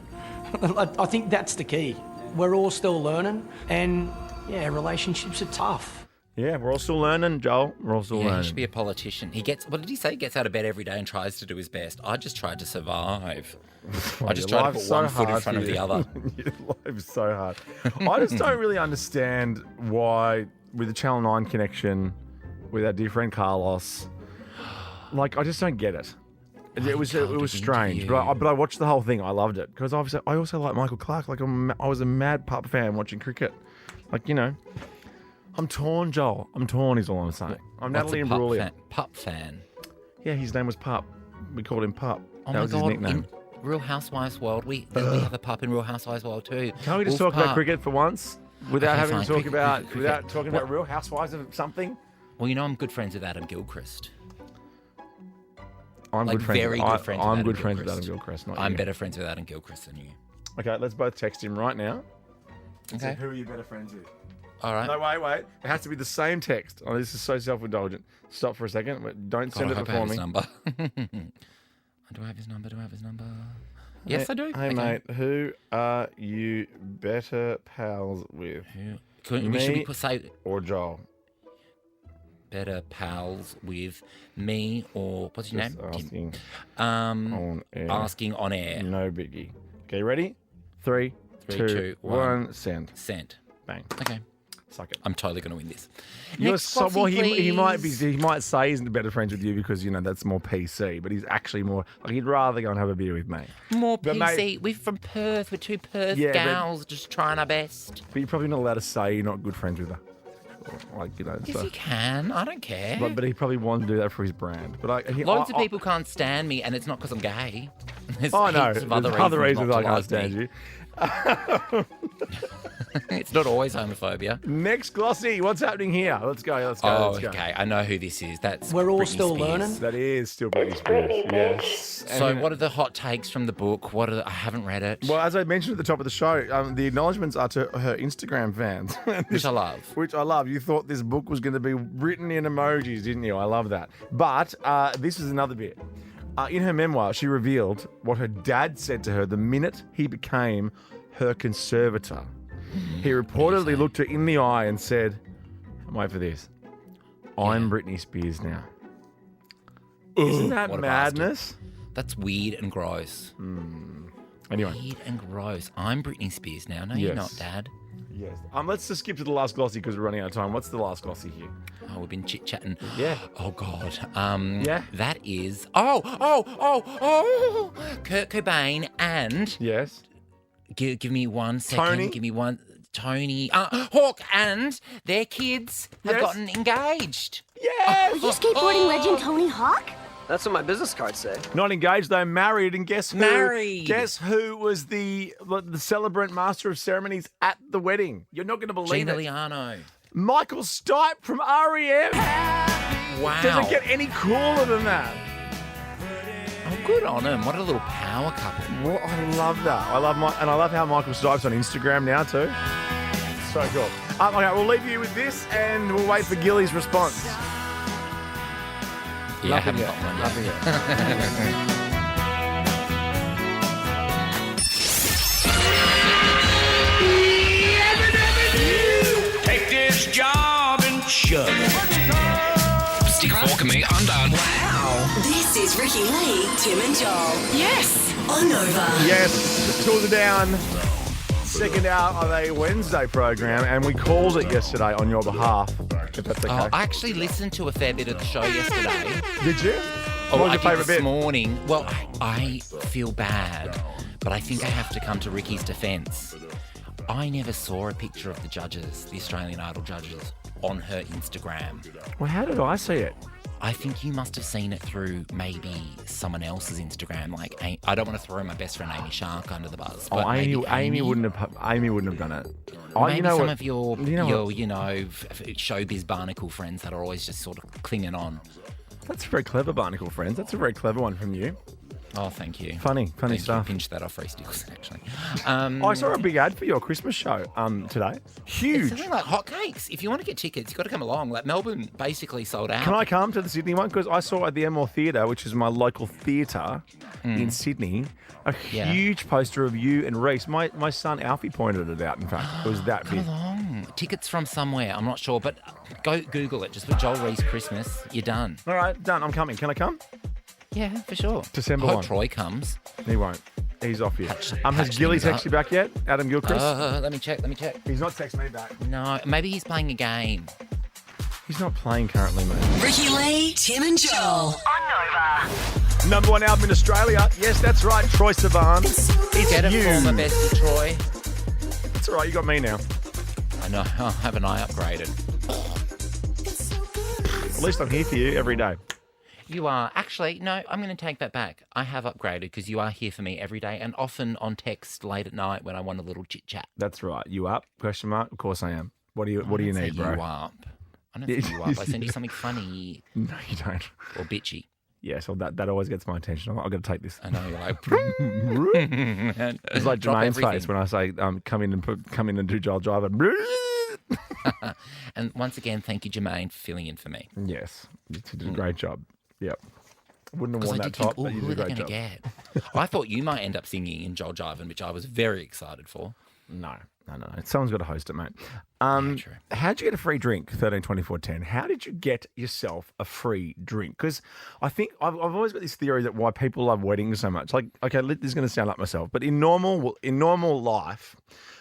H: I think that's the key. We're all still learning, and yeah, relationships are tough.
A: Yeah, we're all still learning, Joel. We're all still learning.
B: He should be a politician. What did he say? He gets out of bed every day and tries to do his best. I just tried to survive. I just tried to put one foot in front of the other.
A: Your life's so hard. I just don't really understand why, with the Channel 9 connection, with our dear friend Carlos, like, I just don't get it. It was strange, but I watched the whole thing. I loved it because obviously I also like Michael Clark. Like, I was a mad pup fan watching cricket. Like, you know, I'm torn, Joel. I'm torn is all I'm saying. I'm Natalie Imbruglia.
B: Pup fan?
A: Yeah, his name was Pup. We called him Pup.
B: Oh
A: that was his nickname.
B: In Real Housewives world, we have a pup in Real Housewives world too.
A: Can't we just talk about cricket for once without
B: Okay,
A: having
B: fine.
A: to talk about
B: Cricket.
A: without talking about Real Housewives of something?
B: Well, you know I'm good friends with Adam Gilchrist.
A: I'm
B: Like,
A: good friends.
B: very
A: with,
B: good friends with
A: I'm
B: Adam
A: good friends with
B: Gilchrist.
A: Adam Gilchrist. Not
B: I'm
A: you.
B: better friends with Adam Gilchrist than you.
A: Okay, let's both text him right now.
B: Okay.
A: Who are you better friends with?
B: All right.
A: No, wait. It has to be the same text. Oh, this is so self-indulgent. Stop for a second. Don't send it
B: I
A: before
B: have
A: me.
B: his number. Do I have his number? Yes, I do.
A: Hey,
B: Okay.
A: mate, who are you better pals with?
B: Should we say
A: Or Joel?
B: better pals with me or what's your
A: Just
B: name?
A: asking
B: Tim.
A: on air.
B: Asking on air.
A: No biggie. Okay, ready? 3, 2, 1, send.
B: Sent.
A: Bang.
B: Okay.
A: Suck it.
B: I'm totally going to win this.
A: You're
B: Next
A: so, well,
B: Glossy,
A: he might be.
B: please.
A: He might say he's better friends with you because you know that's more PC. But he's actually more. Like, he'd rather go and have a beer with me.
B: More
A: But,
B: PC.
A: mate-
B: We're from Perth. We're two Perth
A: Yeah, but-
B: gals just trying our best.
A: But you're probably not allowed to say you're not good friends with her. Like, you know.
B: Yes,
A: So.
B: you can. I don't care.
A: But he probably wanted to do that for his brand. But
B: Loads of people can't stand me, and it's not because I'm gay. There's
A: Oh no,
B: heaps of
A: there's
B: other
A: other
B: reasons
A: reasons
B: not
A: I
B: to
A: can't
B: like
A: stand
B: me.
A: you.
B: It's not always homophobia.
A: Next Glossy, what's happening here? Let's go.
B: Oh,
A: Let's go.
B: okay. I know who this is. That's
H: We're all
B: Britney
H: still
B: Spears.
H: learning.
A: That is still Britney Spears. Yes.
B: So,
A: And-
B: what are the hot takes from the book? I haven't read it.
A: Well, as I mentioned at the top of the show, the acknowledgements are to her Instagram fans.
B: Which I love.
A: Which I love. You thought this book was going to be written in emojis, didn't you? I love that. But this is another bit. In her memoir, she revealed what her dad said to her the minute he became her conservator. He reportedly looked her in the eye and said, wait for this, I'm Britney Spears now. Isn't that
B: what a bastard.
A: madness?
B: That's weird and gross.
A: Anyway.
B: Weird and gross. I'm Britney Spears now. No, you're not,
A: Yes.
B: Dad.
A: Yes. Let's just skip to the last Glossy because we're running out of time. What's the last Glossy here?
B: Oh, we've been chit-chatting.
A: Yeah.
B: Oh, God.
A: Yeah.
B: That is... Oh! Kurt Cobain and...
A: Yes.
B: Give me 1 second.
A: Tony?
B: Give me one... Tony... Hawk and their kids have
A: Yes.
B: gotten engaged.
A: Yes!
I: You skateboarding legend Tony Hawk?
J: That's what my business cards say.
A: Not engaged, though. Married. And guess who?
B: Married.
A: Guess who was the celebrant master of ceremonies at the wedding? You're not going to believe
B: Gina
A: it.
B: Liano.
A: Michael Stipe from REM.
B: Wow.
A: Does it get any cooler than that?
B: Oh, good on him. What a little power couple.
A: Well, I love that. I love how Michael Stipe's on Instagram now too. So cool. Okay, we'll leave you with this, and we'll wait for Gilly's response.
B: Yeah, I haven't got one yet.
A: Nothing yet.
D: Take this job and shove it. Stick a fork in me, I'm done.
C: This is Ricki Lee, Tim and Joel. Yes. On Nova.
A: Yes, the tours are down. Second out of a Wednesday program, and we called it yesterday on your behalf, if that's okay.
B: I actually listened to a fair bit of the show yesterday.
A: Did you?
B: Oh,
A: What was
B: I
A: your
B: did
A: favourite
B: this
A: bit?
B: morning. Well, I feel bad, but I think I have to come to Ricky's defence. I never saw a picture of the judges, the Australian Idol judges, on her Instagram.
A: Well, how did I see it?
B: I think you must have seen it through maybe someone else's Instagram. Like, I don't want to throw my best friend Amy Shark under the bus. But
A: Amy wouldn't have done it.
B: Maybe some of your showbiz barnacle friends that are always just sort of clinging on.
A: That's very clever, barnacle friends. That's a very clever one from you.
B: Oh, thank you.
A: Funny stuff.
B: Pinch that off Free Sticks, actually.
A: I saw a big ad for your Christmas show today. Huge.
B: It's something like hotcakes. If you want to get tickets, you've got to come along. Like, Melbourne basically sold out.
A: Can I come to the Sydney one? Because I saw at the Enmore Theatre, which is my local theatre in Sydney, a huge poster of you and Reese. My son Alfie pointed it out, in fact. It was that big.
B: Come along. Tickets from somewhere. I'm not sure, but go Google it. Just put Joel Reese Christmas. You're done.
A: All right, done. I'm coming. Can I come?
B: Yeah, for sure.
A: December
B: I hope
A: 1.
B: Troy comes.
A: He won't. He's off here. Has Gilly texted you back yet? Adam Gilchrist?
B: Let me check.
A: He's not texted me back.
B: No, maybe he's playing a game.
A: He's not playing currently, mate.
C: Ricki Lee, Tim and Joel. On Nova.
A: Number 1 album in Australia. Yes, that's right. Troy Sivan. It's
B: Get it
A: you.
B: for my bestie, Troy.
A: It's all right. You got me now.
B: I know. Haven't I upgraded?
A: At least I'm here for you every day.
B: You are. Actually, no, I'm going to take that back. I have upgraded because you are here for me every day and often on text late at night when I want a little chit-chat.
A: That's right. You up? Question mark? Of course I am. What do you need, bro?
B: You up. I don't think you up. I send you something funny.
A: No, you don't.
B: Or bitchy.
A: Yeah, so that always gets my attention. I've got to take this.
B: I know, you're like...
A: It's like Jermaine's face when I say, come in and do Joel Driver.
B: And once again, thank you, Jermaine, for filling in for me.
A: Yes, you did a great job. Yep. Wouldn't have worn that
B: think,
A: top, but you did a great job.
B: Get? I thought you might end up singing in Joel Jiven, which I was very excited for.
A: No. Someone's got to host it, mate.
B: True.
A: How'd you get a free drink, 13, 24, 10? How did you get yourself a free drink? Because I think I've always got this theory that why people love weddings so much. Like, okay, this is going to sound like myself, but in normal life,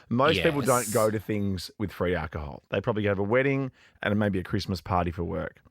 A: most people don't go to things with free alcohol. They probably have a wedding and maybe a Christmas party for work.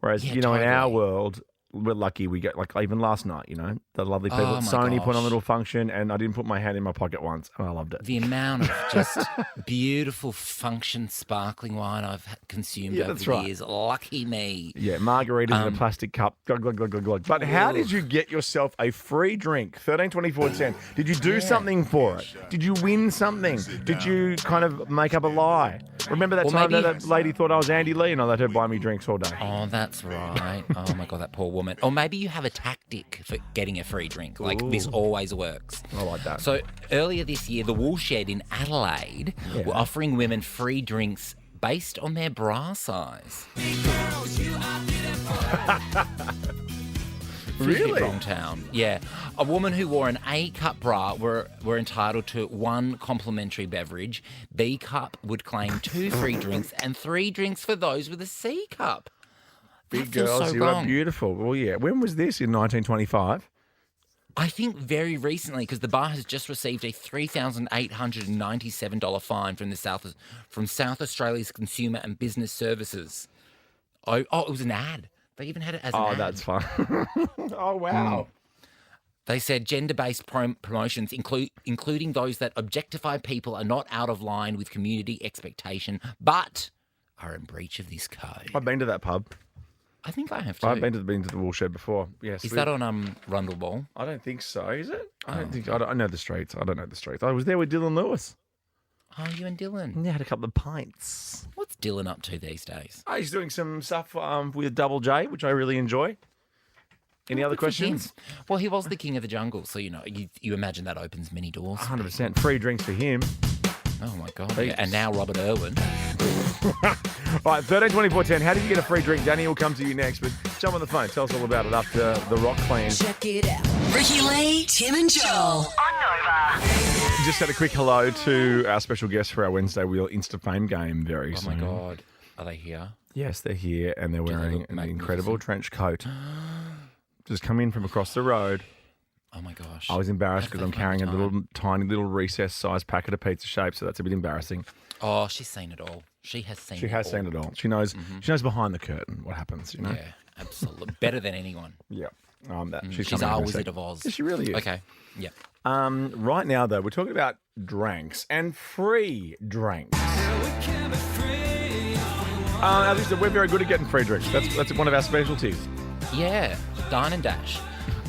A: Whereas, in our world, we're lucky we get, like, even last night, the lovely people at Sony put on a little function and I didn't put my hand in my pocket once and I loved it.
B: The amount of just beautiful function sparkling wine I've consumed over the years. Lucky me.
A: Yeah, margaritas in a plastic cup. Glug, glug, glug, glug, glug. But how did you get yourself a free drink? 13, 24, 10. Did you do something for it? Did you win something? Did you kind of make up a lie? Remember that time that lady thought I was Andy Lee and I let her buy me drinks all day?
B: Oh, that's right. Oh, my God, that poor woman. Or maybe you have a tactic for getting a free drink. Like, this always works.
A: I like that.
B: So, earlier this year, the Woolshed in Adelaide were offering women free drinks based on their bra size.
A: Really?
B: Wrong town. Yeah. A woman who wore an A cup bra were entitled to 1 complimentary beverage. B cup would claim 2 free drinks and 3 drinks for those with a C cup.
A: Big girls, you are beautiful. Well, yeah. When was this? In 1925?
B: I think very recently, because the bar has just received a $3,897 fine from South Australia's Consumer and Business Services. Oh, it was an ad. They even had it as an ad.
A: Oh, that's fun. Oh, wow.
B: They said gender-based promotions, including those that objectify people, are not out of line with community expectation, but are in breach of this code.
A: I've been to that pub.
B: I think I have too.
A: I've been to the Woolshed before. Yes.
B: Is that on Rundle Ball?
A: I don't think so. Is it? I know the streets. I don't know the streets. I was there with Dylan Lewis.
B: Oh, you and Dylan?
A: Yeah, had a couple of pints.
B: What's Dylan up to these days?
A: Oh, he's doing some stuff with Double J, which I really enjoy. Any other questions?
B: Well, he was the king of the jungle, so you imagine that opens many doors.
A: 100%. Free drinks for him.
B: Oh, my God. Yeah. And now Robert Irwin.
A: All right, 13, 24, 10. How did you get a free drink? Danny will come to you next, but jump on the phone. Tell us all about it after the Rock Clan.
C: Check it out. Ricki Lee, Tim and Joel. On Nova.
A: Just had a quick hello to our special guest for our Wednesday Wheel Insta Fame game very soon.
B: Oh, my God. Are they here?
A: Yes, they're here, and they're wearing an incredible trench coat. Just come in from across the road.
B: Oh, my gosh.
A: I was embarrassed because I'm carrying a tiny little recess-sized packet of pizza shape, so that's a bit embarrassing.
B: Oh, she's seen it all. She has seen it all.
A: She has seen it all. She knows behind the curtain what happens,
B: Yeah, absolutely. Better than anyone.
A: Yeah.
B: She's our Wizard of Oz.
A: Yeah, she really is.
B: Okay, yeah.
A: Right now, though, we're talking about drinks and free drinks. As I said, we're very good at getting free drinks. That's one of our specialties.
B: Yeah, dine and dash.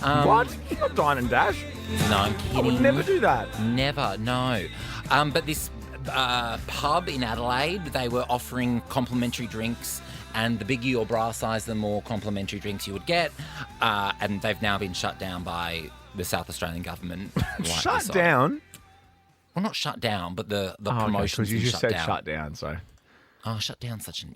A: What? Not dine and dash.
B: No, I'm kidding.
A: I would never do that.
B: Never, no. But this pub in Adelaide, they were offering complimentary drinks, and the bigger your bra size, the more complimentary drinks you would get. And they've now been shut down by the South Australian government.
A: Shut down?
B: Well, not shut down, but the promotions
A: you just
B: shut
A: said
B: down.
A: shut down, so...
B: Oh, shut down such an,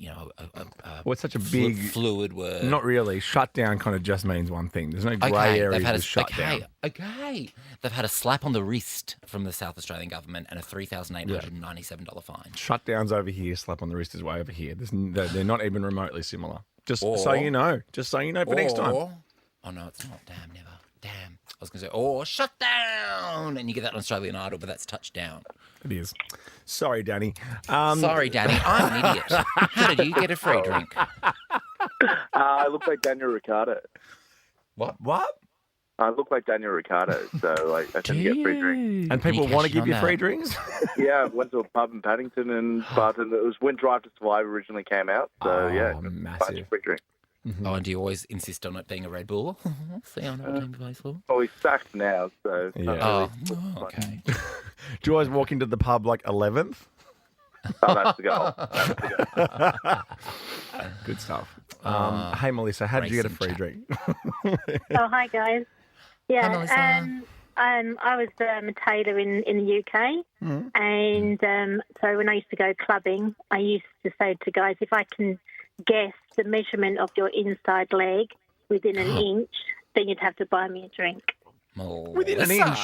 A: what's such a big...
B: fluid word.
A: Not really. Shut down kind of just means one thing. There's no grey areas with shut down.
B: Okay. They've had a slap on the wrist from the South Australian government and a $3,897 fine.
A: Shutdowns over here, slap on the wrist is way over here. They're not even remotely similar. Just so you know for next time.
B: Oh, no, it's not. Damn, never. Damn. I was going to say, shut down. And you get that on Australian Idol, but that's touchdown.
A: It is. Sorry, Danny.
B: Sorry, Danny. I'm an idiot. How did you get a free drink?
G: I look like Daniel Ricciardo.
A: What?
G: I look like Daniel Ricciardo, so I tend to get free drinks.
A: And people want to give you free drinks?
G: Yeah, I went to a pub in Paddington and bartended. It was when Drive to Survive originally came out, so
A: massive.
G: Free drink.
B: Mm-hmm. Oh, and do you always insist on it being a Red Bull? See, I know what team plays for.
G: Well, he's sacked now, so...
B: Yeah. Okay.
A: Do you always walk into the pub like 11th?
G: Oh, that's the goal.
A: Good stuff. Hey, Melissa, how did you get a free drink?
K: Hi, guys. Yeah,
B: Hi, Melissa.
K: I was a tailor in the UK, and so when I used to go clubbing, I used to say to guys, if I can guess the measurement of your inside leg within an inch, then you'd have to buy me a drink.
A: Within an inch?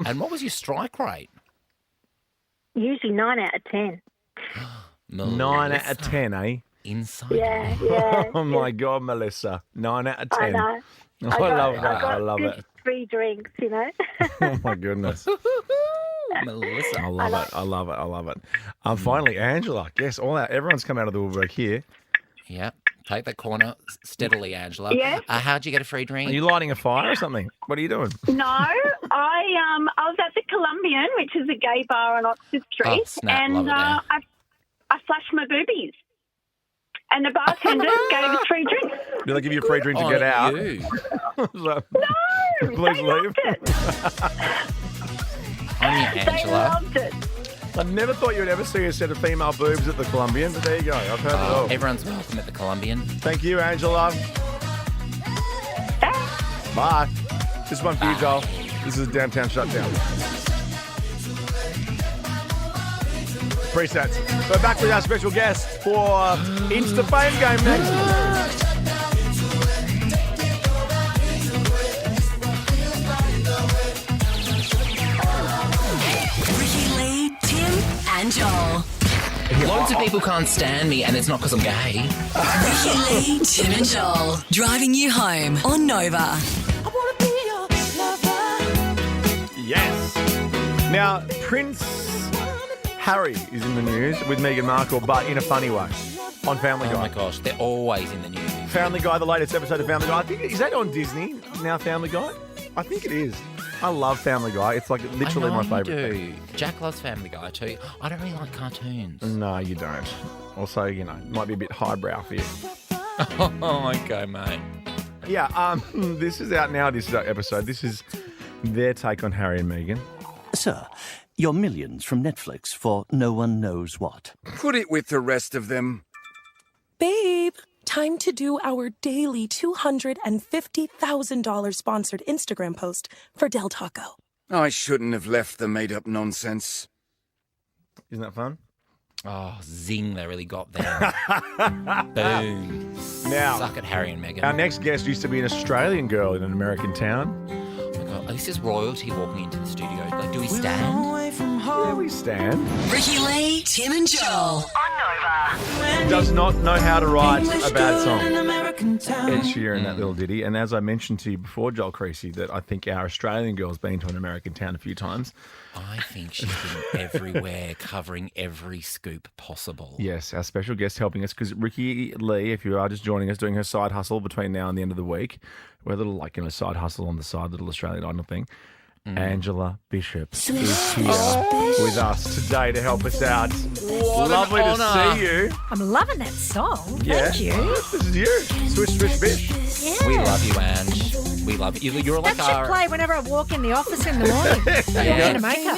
B: And what was your strike rate?
K: Usually 9 out of 10.
A: 9 out of 10, eh?
B: Inside.
K: Yeah.
A: Oh, my God, Melissa. 9 out of 10.
K: I know.
A: I love that. I love
K: good
A: it.
K: Free drinks, you know.
A: Oh, my goodness.
B: Melissa.
A: I love it. Finally, Angela. Yes, everyone's come out of the woodwork here.
B: Yeah. Take that corner steadily, Angela.
K: Yeah.
B: How'd you get a free drink?
A: Are you lighting a fire or something? What are you doing?
K: No, I was at the Colombian, which is a gay bar on Oxford Street, and I flashed my boobies. And the bartender gave us free drinks.
A: Did they give you a free drink to get out?
K: No,
A: please leave.
K: They loved it.
A: I never thought you'd ever see a set of female boobs at the Colombian, but there you go. I've heard it all.
B: Everyone's welcome at the Colombian.
A: Thank you, Angela. Bye. This one for you, Joel. This is Downtown Shutdown. Presets. We're back with our special guest for Insta Fame game next.
C: And Joel.
B: Loads of people can't stand me, and it's not because I'm gay.
C: Ricki Lee, Tim and Joel, driving you home on Nova.
A: Yes. Now, Prince Harry is in the news with Meghan Markle, but in a funny way, on Family Guy.
B: Oh my gosh, they're always in the news.
A: Family Guy, the latest episode of Family Guy. I think, is that on Disney now, Family Guy? I think it is. I love Family Guy. It's like literally my favourite thing.
B: Jack loves Family Guy too. I don't really like cartoons.
A: No, you don't. Also, might be a bit highbrow for you.
B: Oh, okay, mate.
A: Yeah, this is out now, this episode. This is their take on Harry and Meghan.
L: Sir, your millions from Netflix for no one knows what.
M: Put it with the rest of them.
N: Babe, time to do our daily $250,000 sponsored Instagram post for Del Taco.
M: I shouldn't have left the made-up nonsense.
A: Isn't that fun?
B: Oh, zing, they really got there. Boom.
A: Now,
B: suck it, Harry and Meghan.
A: Our next guest used to be an Australian girl in an American town.
B: Oh my God, this is royalty walking into the studio. Like, do we stand?
A: Yeah, we stand.
C: Ricki Lee, Tim and Joel on Nova.
A: Does not know how to write a bad song. Ed Sheeran, that little ditty. And as I mentioned to you before, Joel Creasy, that I think our Australian girl's been to an American town a few times.
B: I think she's been everywhere, covering every scoop possible.
A: Yes, our special guest helping us, because Ricki Lee, if you are just joining us, doing her side hustle between now and the end of the week. We're a little side hustle on the side, little Australian Idol thing. Angela Bishop is here with us today to help us out. Lovely to see you.
O: I'm loving that song.
A: Yeah.
O: Thank you.
A: This is you. Swish, swish, bish.
O: Yeah.
B: We love you, Ange. We love you. You're like
O: That should play whenever I walk in the office in the morning.
A: Yeah.
O: In makeup.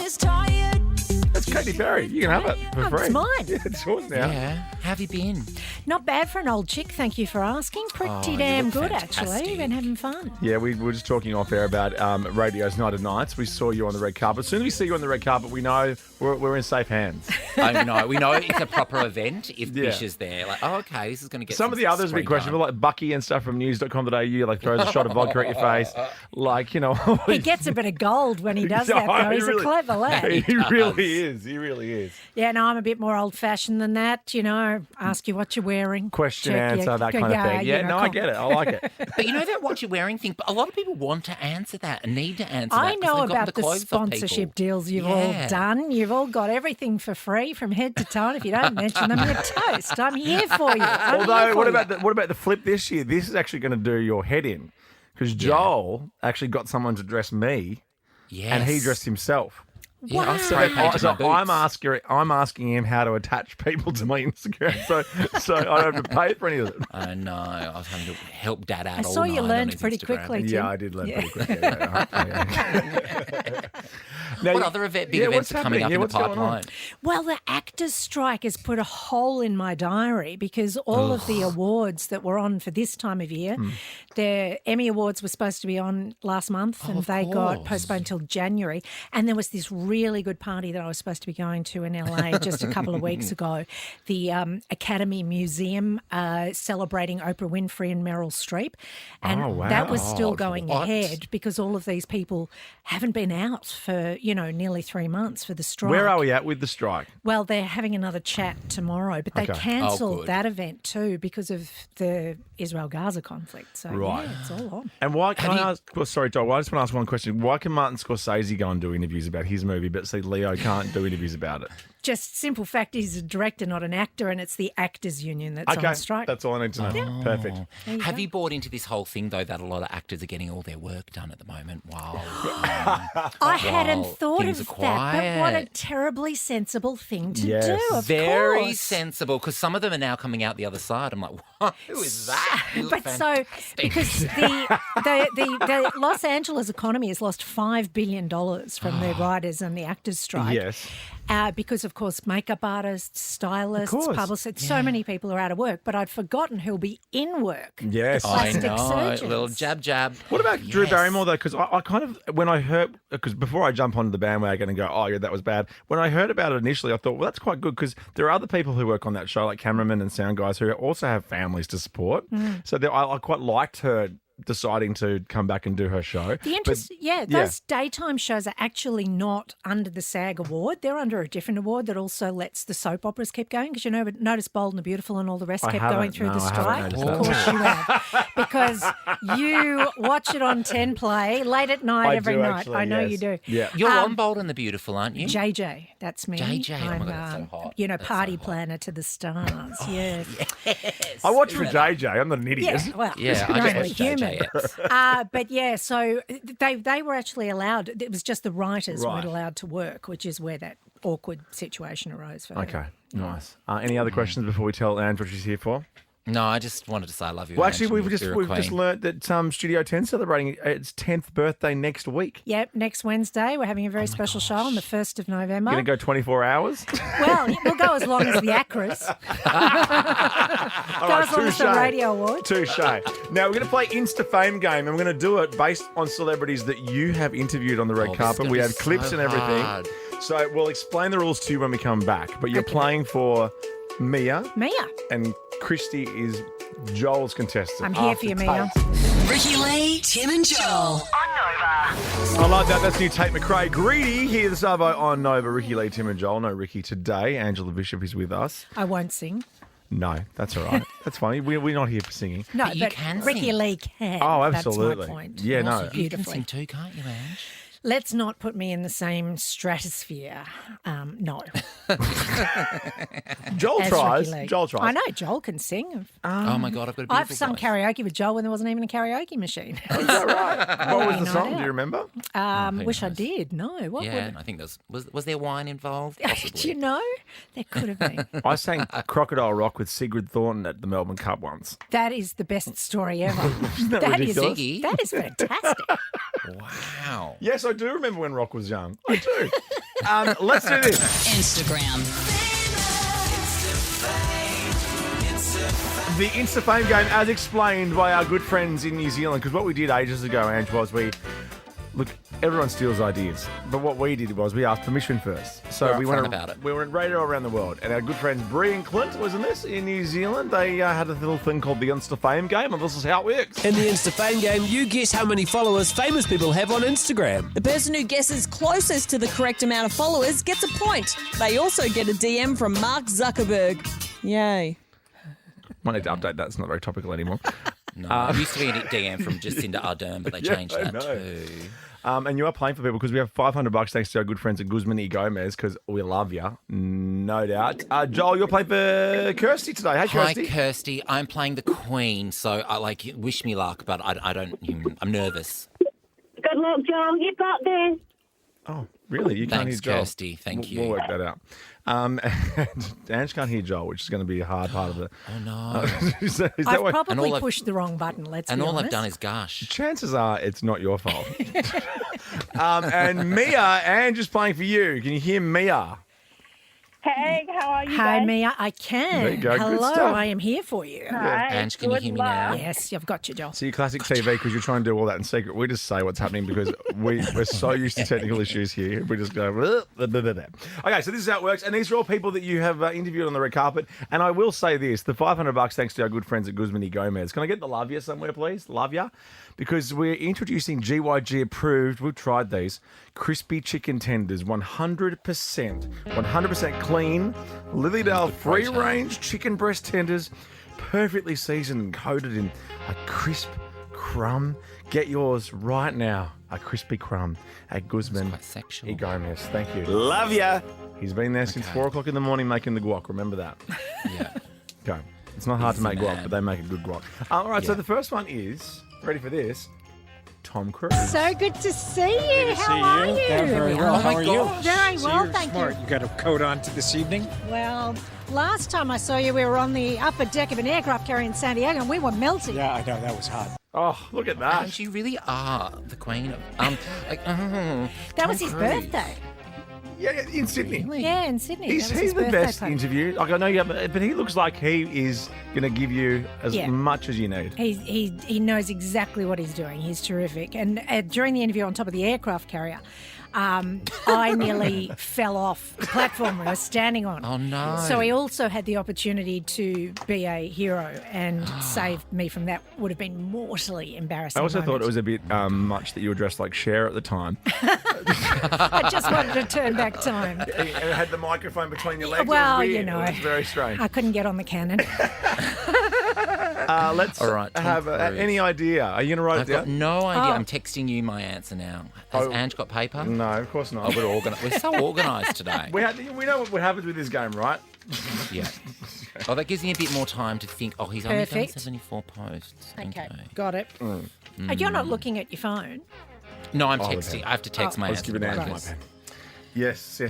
A: That's Katy Perry. You can have it for free.
O: It's mine.
A: Yeah, it's yours now.
B: Yeah. How have you been?
O: Not bad for an old chick, thank you for asking. Pretty
B: you
O: damn
B: look
O: good,
B: fantastic.
O: actually. Been having fun.
A: Yeah, we were just talking off air about Radio's Night of Nights. We saw you on the red carpet. As soon as we see you on the red carpet, we know we're in safe hands.
B: I know. We know it's a proper event if Bish is there. Like, oh, okay, this is going to get
A: some of the others
B: screen
A: be questionable, like Bucky and stuff from news.com.au, like throws a shot of vodka at your face. Like, you know.
O: He gets a bit of gold when he does that, though. He's a clever lad.
A: He really is. He really is.
O: Yeah, no, I'm a bit more old-fashioned than that. You know, ask you what you're wearing.
A: Question,
O: check
A: answer, that kind of thing. Yeah, I get it. I like it.
B: But you know that what you're wearing thing? But a lot of people want to answer that and need to answer
O: I
B: that.
O: know
B: they've got
O: about the
B: clothes off
O: sponsorship
B: people.
O: deals you've all done. You've all got everything for free from head to toe. And if you don't mention them, you're toast. I'm here for you.
A: Although, what about the flip this year? This is actually going to do your head in because Joel actually got someone to dress me, and he dressed himself.
B: Yeah,
O: Wow.
A: So I'm asking him how to attach people to my Instagram, so I don't have to pay for any of it.
B: I know. I was having to help Dad out.
O: I saw you learned pretty quickly, Tim.
A: Yeah, I did learn pretty quickly. Yeah. Now,
B: what other big events are coming up in the pipeline?
O: Well, the actors' strike has put a hole in my diary because all of the awards that were on for this time of year, the Emmy Awards were supposed to be on last month and they got postponed till January. And there was this really good party that I was supposed to be going to in LA just a couple of weeks ago, the Academy Museum celebrating Oprah Winfrey and Meryl Streep. And that was still going ahead because all of these people haven't been out for, nearly 3 months for the strike.
A: Where are we at with the strike?
O: Well, they're having another chat tomorrow, but they cancelled that event too because of the Israel-Gaza conflict. So, yeah, it's all on.
A: And why can I ask? Well, sorry, Joel, I just want to ask one question. Why can Martin Scorsese go and do interviews about his movie, but see Leo can't do interviews about it?
O: Just simple fact, he's a director, not an actor, and it's the Actors Union that's on strike.
A: That's all I need to know.
O: Yeah.
A: Perfect.
B: Have you bought into this whole thing, though, that a lot of actors are getting all their work done at the moment? Wow.
O: I hadn't thought of that, but what a terribly sensible thing to do, of
B: Very
O: course.
B: sensible, because some of them are now coming out the other side. I'm like, what? Who is that? You look fantastic.
O: Because the Los Angeles economy has lost $5 billion from the writers and the actors' strike.
A: Yes.
O: Because, of course, makeup artists, stylists, publicists, so many people are out of work. But I'd forgotten who'll be in work.
A: Yes.
B: I
O: Plastic
B: know.
O: surgeons.
B: A little jab.
A: What about Drew Barrymore, though? Because I kind of, when I heard, because before I jump onto the bandwagon and go, oh, yeah, that was bad, when I heard about it initially, I thought, well, that's quite good because there are other people who work on that show, like cameramen and sound guys, who also have families to support. So I quite liked her deciding to come back and do her show.
O: Those daytime shows are actually not under the SAG award. They're under a different award that also lets the soap operas keep going. Because notice Bold and the Beautiful and all the rest kept going through the strike. Of course you have. Because you watch it on 10 Play late at night every night.
A: Actually,
O: I know you do.
A: Yeah.
B: You're on Bold and the Beautiful, aren't you?
O: JJ, that's me.
B: JJ,
O: I'm,
B: oh my God, that's so hot.
O: That's party planner to the stars. Yes.
A: I watch for JJ. I'm not an idiot.
O: Yeah, well,
B: Yeah,
O: you're
B: I
O: only
B: just
O: human.
B: JJ.
O: But yeah, so they were actually allowed. It was just the writers weren't allowed to work, which is where that awkward situation arose for her.
A: Okay, nice. Any other questions before we tell Ange what she's here for?
B: No, I just wanted to say I love you.
A: Well,
B: Ange,
A: actually,
B: and
A: we've
B: you're a
A: just
B: queen.
A: learnt that Studio 10 celebrating its 10th birthday next week.
O: Yep, next Wednesday we're having a very special show on the 1st of November.
A: Going to go 24 hours?
O: Well, we'll go as long as the Acras. Go as long as the Radio Award.
A: Touche. Now, we're going to play Insta Fame game, and we're going to do it based on celebrities that you have interviewed on the red carpet. We have clips and everything.
B: Hard.
A: So we'll explain the rules to you when we come back. But you're playing for Mia. And Christy is Joel's contestant.
O: I'm here for you, Mia.
C: Ricki Lee, Tim and Joel.
A: I like that. That's new Tate McRae. Greedy here this Arvo on Nova. Ricki Lee, Tim and Joel. No Ricki today. Angela Bishop is with us.
O: I won't sing.
A: No, that's all right. That's fine. We're not here for singing.
O: No,
B: But you can
O: Ricki
B: sing.
O: Lee can.
A: Oh, absolutely.
O: That's my point.
A: Yeah, no.
B: You can sing too, can't you, Ange?
O: Let's not put me in the same stratosphere. No.
A: Joel
O: As
A: tries.
O: Ricki Lee.
A: Joel tries.
O: I know Joel can sing.
B: Oh my God, I've got a beautiful
O: I've sung
B: voice.
O: karaoke with Joel when there wasn't even a karaoke machine.
A: Is that right? What was the song? Do you remember?
O: Wish I did. No. What
B: Yeah,
O: would?
B: I think was there wine involved? Possibly.
O: Do you know? There could have been.
A: I sang Crocodile Rock with Sigrid Thornton at the Melbourne Cup once.
O: That is the best story ever.
A: Isn't that ridiculous?
O: That is fantastic.
B: Wow.
A: Yes, I do remember when Rock was young. I do. Let's do this.
C: Instagram.
A: The Insta Fame game, as explained by our good friends in New Zealand, because what we did ages ago, Ange, was everyone steals ideas, but what we did was we asked permission first. So
B: We're
A: we
B: upfront
A: went
B: about it.
A: We went radio around the world, and our good friends Bree and Clint was in this in New Zealand. They had a little thing called the Insta Fame game, and this is how it works.
P: In the Insta Fame game, you guess how many followers famous people have on Instagram.
Q: The person who guesses closest to the correct amount of followers gets a point. They also get a DM from Mark Zuckerberg. Yay.
A: Might need to update that. It's not very topical anymore.
B: No, it used to be a DM from Jacinda Ardern, but they changed
A: I
B: that
A: know.
B: too.
A: And you are playing for people because we have $500 thanks to our good friends at Guzman y Gomez because we love you, no doubt. Joel, you're playing for Kirsty today. Hey,
B: Hi,
A: Kirsty.
B: Kirsty. I'm playing the Queen, so I wish me luck, but I don't. I'm nervous.
K: Good luck, Joel. You got this.
A: Oh, really? You can't
B: Thanks,
A: hear Joel?
B: Kirsty. Thank you.
A: We'll work that out. And Ange can't hear Joel, which is going to be a hard part of it.
B: Oh, no.
A: Is that
O: I've
A: why-
O: probably pushed the wrong button, let's be honest.
B: all I've done is gush.
A: Chances are it's not your fault. And Mia, Ange is playing for you. Can you hear Mia?
K: Hey, how are you
O: Hi,
K: guys?
O: Mia. I can.
A: There you go. Good
O: Hello,
A: stuff.
O: I am here for you.
K: Hi.
B: Ange, can you hear me now?
O: Yes, I've got you, Joel.
A: See, classic TV, because you're trying to do all that in secret. We just say what's happening because we're so used to technical issues here. We just go, blah, blah, blah, blah. Okay, so this is how it works. And these are all people that you have interviewed on the red carpet. And I will say this, the $500 thanks to our good friends at Guzman y Gomez. Can I get the love ya somewhere, please? Love ya? Because we're introducing GYG approved, we've tried these, crispy chicken tenders, 100% clean, Lilydale free-range chicken breast tenders, perfectly seasoned and coated in a crisp crumb. Get yours right now, a crispy crumb at Guzman y Gomez. Thank you.
P: Love ya.
A: He's been there since 4 o'clock in the morning making the guac. Remember that.
B: Yeah.
A: Okay. It's not hard to make guac,
B: mad.
A: but they make a good guac. All right, so
B: Yeah.
A: the first one is, ready for this, Tom Cruise.
O: So good to see you. How are you?
R: Yeah, very well.
B: Oh
R: How
B: my
R: are
B: gosh.
R: you?
O: Very
R: So
O: well,
R: you're
O: thank
R: smart.
O: you.
R: You got a coat on to this evening?
O: Well, last time I saw you, we were on the upper deck of an aircraft carrier in San Diego, and we were melting.
R: Yeah, I know. That was hot.
A: Oh, look at that.
B: And you really are the Queen of
O: That was his
B: Tom Cruise.
O: birthday.
A: Yeah, in Sydney.
O: Yeah, in Sydney.
A: Is
O: That was
A: he
O: his
A: the
O: birthday
A: best
O: party.
A: interview? Like, I know you have, but he looks like he is going to give you as
O: Yeah.
A: much as you need.
O: He knows exactly what he's doing. He's terrific. And during the interview on top of the aircraft carrier, I nearly fell off the platform we were standing on.
B: Oh, no.
O: So he also had the opportunity to be a hero and save me from that. Would have been mortally embarrassing.
A: I also thought
O: moment.
A: it was a bit much that you were dressed like Cher at the time.
O: I just wanted to turn back time.
A: And had the microphone between your legs.
O: Well,
A: it was weird.
O: you know.
A: It was very strange.
O: I couldn't get on the cannon.
A: Let's
B: All right, Tom
A: have
B: Cruise.
A: any idea. Are you going to write
B: I've
A: it
B: got
A: down?
B: no idea.
O: Oh.
B: I'm texting you my answer now. Has Ange got paper?
A: No, of course not.
B: Oh, we're so organised today.
A: We know what happens with this game, right?
B: Yeah. Oh, that gives me a bit more time to think. Oh, he's only done
O: Perfect.
B: 74 posts.
O: Okay, got it. You're not looking at your phone.
B: No, I'm
A: Oh,
B: texting.
A: okay.
B: I have to text my
A: Let's
B: answer.
A: give an
B: to
A: Ange my
B: Chris.
A: pen. Yes.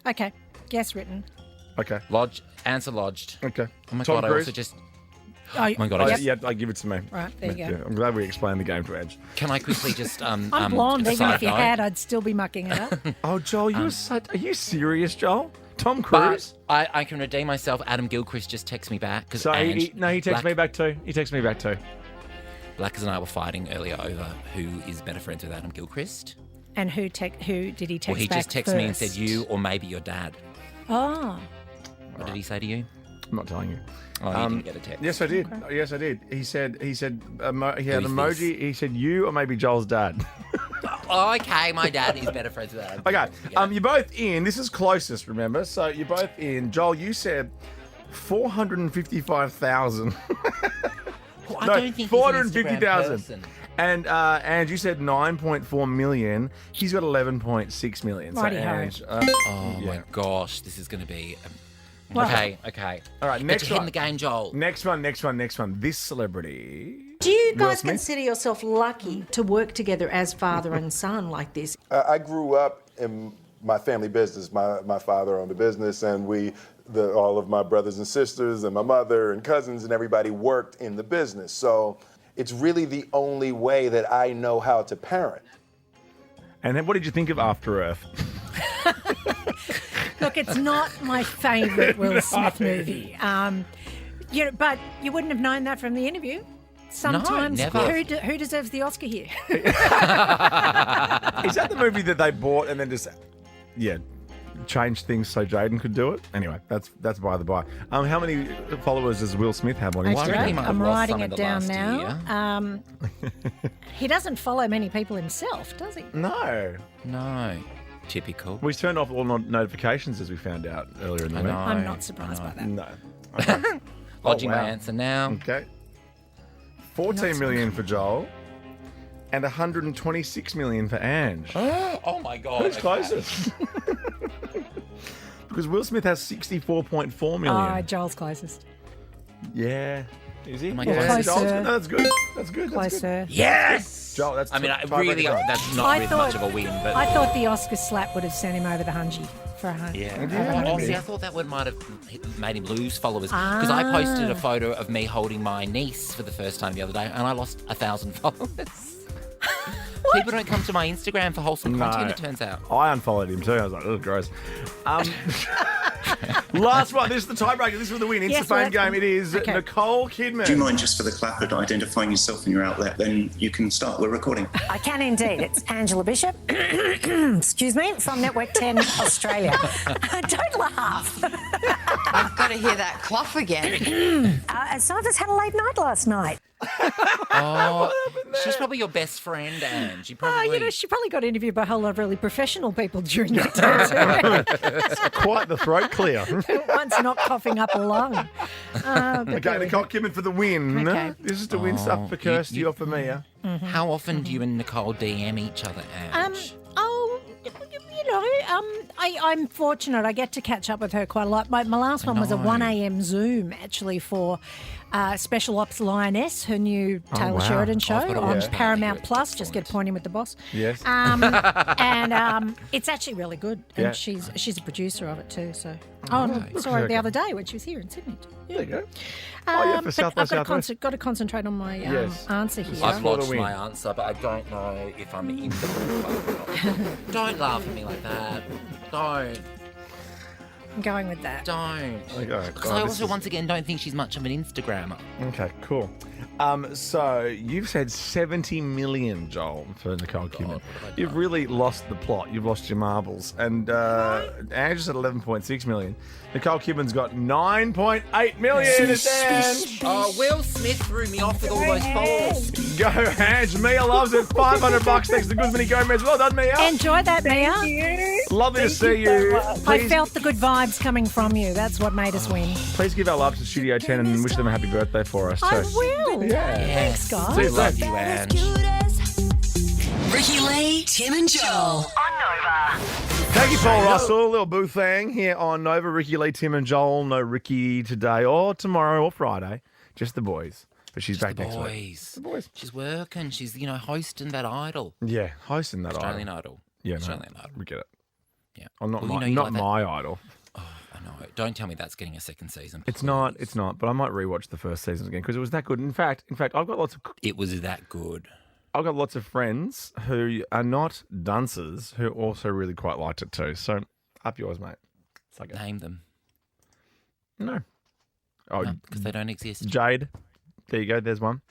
O: Okay, guess written.
A: Okay.
B: Answer lodged.
A: Okay.
B: Oh my
A: Tom
B: God, I
A: Cruise.
B: also just...
O: Oh,
B: my God,
A: Yeah, I give it to me.
O: Right, there you go.
A: Yeah, I'm glad we explained the game to Edge.
B: Can I quickly just...
O: I'm blonde.
B: a
O: Even
B: side
O: if you
B: note?
O: had, I'd still be mucking it up.
A: Oh, Joel, are you serious, Joel? Tom Cruise?
B: But I can redeem myself. Adam Gilchrist just texted me back.
A: So he texted me back too. He texted me back too.
B: Blackers and I were fighting earlier over who is better friends with Adam Gilchrist.
O: And who did he text
B: Well, he
O: back
B: just texted me and said
O: first?
B: you or maybe your dad.
O: Oh.
B: What did he say to you?
A: I'm not telling you.
B: Oh, you didn't get a text.
A: Yes, I did. Yes, I did. He said he had
B: Who's
A: emoji. He said you or maybe Joel's dad.
B: Oh, okay, my dad is better friends with Adam.
A: Okay, you're both in. This is closest, remember? So you're both in. Joel, you said 455,000.
B: I don't think he's an Instagram person.
A: And you said 9.4 million. He's got 11.6 million. So
O: Righty-ho.
A: Ange,
B: my gosh, this is going to be...
O: Well-
B: okay.
A: All right, next
B: Get your head
A: one.
B: in the game, Joel.
A: Next one. This celebrity.
S: Do you
A: Will
S: guys
A: Smith?
S: consider yourself lucky to work together as father and son like this?
T: I grew up in my family business. My father owned a business, and all of my brothers and sisters and my mother and cousins and everybody worked in the business. So it's really the only way that I know how to parent.
A: And then what did you think of After Earth?
O: Look, it's not my favourite Will Smith movie. But you wouldn't have known that from the interview. Sometimes,
B: never.
O: who deserves the Oscar here?
A: Is that the movie that they bought and then just, changed things so Jaden could do it? Anyway, that's by the by. How many followers does Will Smith have on Instagram?
O: I'm writing it down now. He doesn't follow many people himself, does he?
A: No.
B: Typical.
A: We turned off all notifications, as we found out earlier in the week.
O: I'm not surprised by that.
A: No.
B: Lodging my answer now.
A: Okay. 14 million for Joel and 126 million for Ange.
B: Oh my God.
A: Who's closest? Because Will Smith has 64.4 million.
O: Oh, Joel's closest.
A: Yeah. Is he?
B: Oh my
O: Yeah,
B: God.
O: closer.
A: No, that's good. That's good.
O: Closer.
B: Yes!
A: Joel, that's
B: I mean,
A: tiebreaker.
B: that's not really much of a win, but...
O: I thought the Oscar slap would have sent him over the hungy for a hunt.
B: Yeah. I thought that might have made him lose followers. Because I posted a photo of me holding my niece for the first time the other day, and I lost 1,000 followers. People don't come to my Instagram for wholesome content, it turns out.
A: I unfollowed him too. I was like, oh, gross. Last one. This is the tiebreaker. This is for the win. Insta Fame game. It is Nicole Kidman.
U: Do you mind just for the clapper identifying yourself and your outlet? Then you can start. We're recording.
V: I can indeed. It's Angela Bishop, excuse me, from Network 10 Australia. Don't laugh.
W: I've got to hear that clough again.
V: Some of us had a late night last night.
B: Oh, she's probably your best friend, Anne. She probably...
O: she probably got interviewed by a whole lot of really professional people during that time too.
A: Quite the throat clear.
O: One's not coughing up a lung.
A: Okay, Nicole Kidman for the win.
O: Okay.
A: This is to win stuff for Kirsty or for me, yeah?
B: How often do you and Nicole DM each other, Anne?
O: I'm fortunate. I get to catch up with her quite a lot. My last one was a 1 a.m. Zoom, actually, for Special Ops Lioness, her new Taylor Sheridan show on Paramount Plus. Just get pointing with the boss.
A: Yes.
O: And it's actually really good. And
A: Yeah.
O: she's a producer of it too. So I saw her the other day when she was here in Sydney.
A: There you go.
O: But I've got to concentrate on my answer here.
B: I've lodged my answer, but I don't know if I'm in the club or not. Don't laugh at me like that. Don't.
O: I'm going with that.
B: Don't.
A: Okay.
B: Because I also, once again, don't think she's much of an Instagrammer.
A: Okay, cool. So you've said 70 million, Joel, for Nicole Kidman. You've really lost the plot. You've lost your marbles. And Andrew's at 11.6 million. Nicole Kidman's got 9.8 million. It's Ange.
B: Oh, Will Smith threw me off with all those followers.
A: Go, Ange. Mia loves it. $500 thanks to Guzman Gomez. Well done, Mia.
O: Enjoy that, Mia.
A: Lovely to see you.
O: I felt the good vibes coming from you. That's what made us win.
A: Please give our love to Studio 10 and wish them a happy birthday for us.
O: I
A: too.
O: will.
A: Yeah.
O: Thanks, guys.
A: See you
B: Love
A: soon.
B: you, Ange.
C: Ricki Lee, Tim and Joel.
A: Thank you, Paul Russell. Little boo thing here on Nova. Ricki Lee, Tim and Joel. No Ricki today or tomorrow or Friday. Just the boys. But she's back next week.
B: The boys. She's working. She's, hosting that Idol.
A: Yeah, hosting that
B: Australian Idol.
A: Yeah,
B: Australian
A: no,
B: Idol.
A: we get it.
B: Yeah.
A: Oh, not
B: Well,
A: my,
B: you
A: not
B: like
A: my idol.
B: Oh, I know. Don't tell me that's getting a second season.
A: It's not. But I might rewatch the first season again because it was that good. In fact, I've got lots of.
B: It was that good.
A: I've got lots of friends who are not dancers who also really quite liked it too. So, up yours, mate. Suck it.
B: Name them.
A: No. Oh,
B: because they don't exist.
A: Jade. There you go. There's one.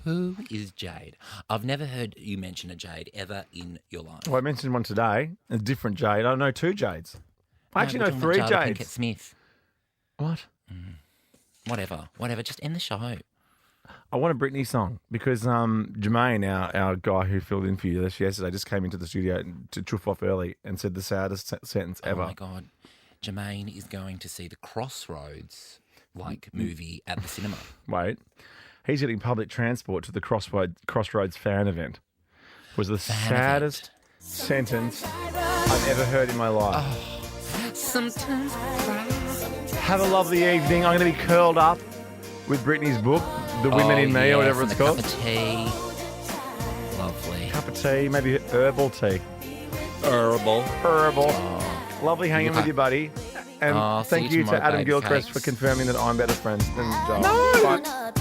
B: Who is Jade? I've never heard you mention a Jade ever in your life.
A: Well, I mentioned one today. A different Jade. I know two Jades. I actually know three
B: Jada
A: Jades.
B: Pinkett Smith.
A: What?
B: Whatever. Just end the show.
A: I want a Britney song because Jermaine, our guy who filled in for you yesterday, just came into the studio to chuff off early and said the saddest sentence ever.
B: Oh my God. Jermaine is going to see the Crossroads movie at the cinema.
A: Wait. He's getting public transport to the Crossroads fan event. It was the saddest sentence I've ever heard in my life.
B: Sometimes I cry.
A: Have a lovely evening. I'm going to be curled up with Britney's book, The Women in Me, or whatever it's called.
B: Cup of tea. Lovely.
A: Cup of tea, maybe herbal tea.
B: Herbal.
A: Oh. Lovely hanging with you, buddy. And thank you to Adam Gilchrist for confirming that I'm better friends than Joel.
B: No!
A: Bye.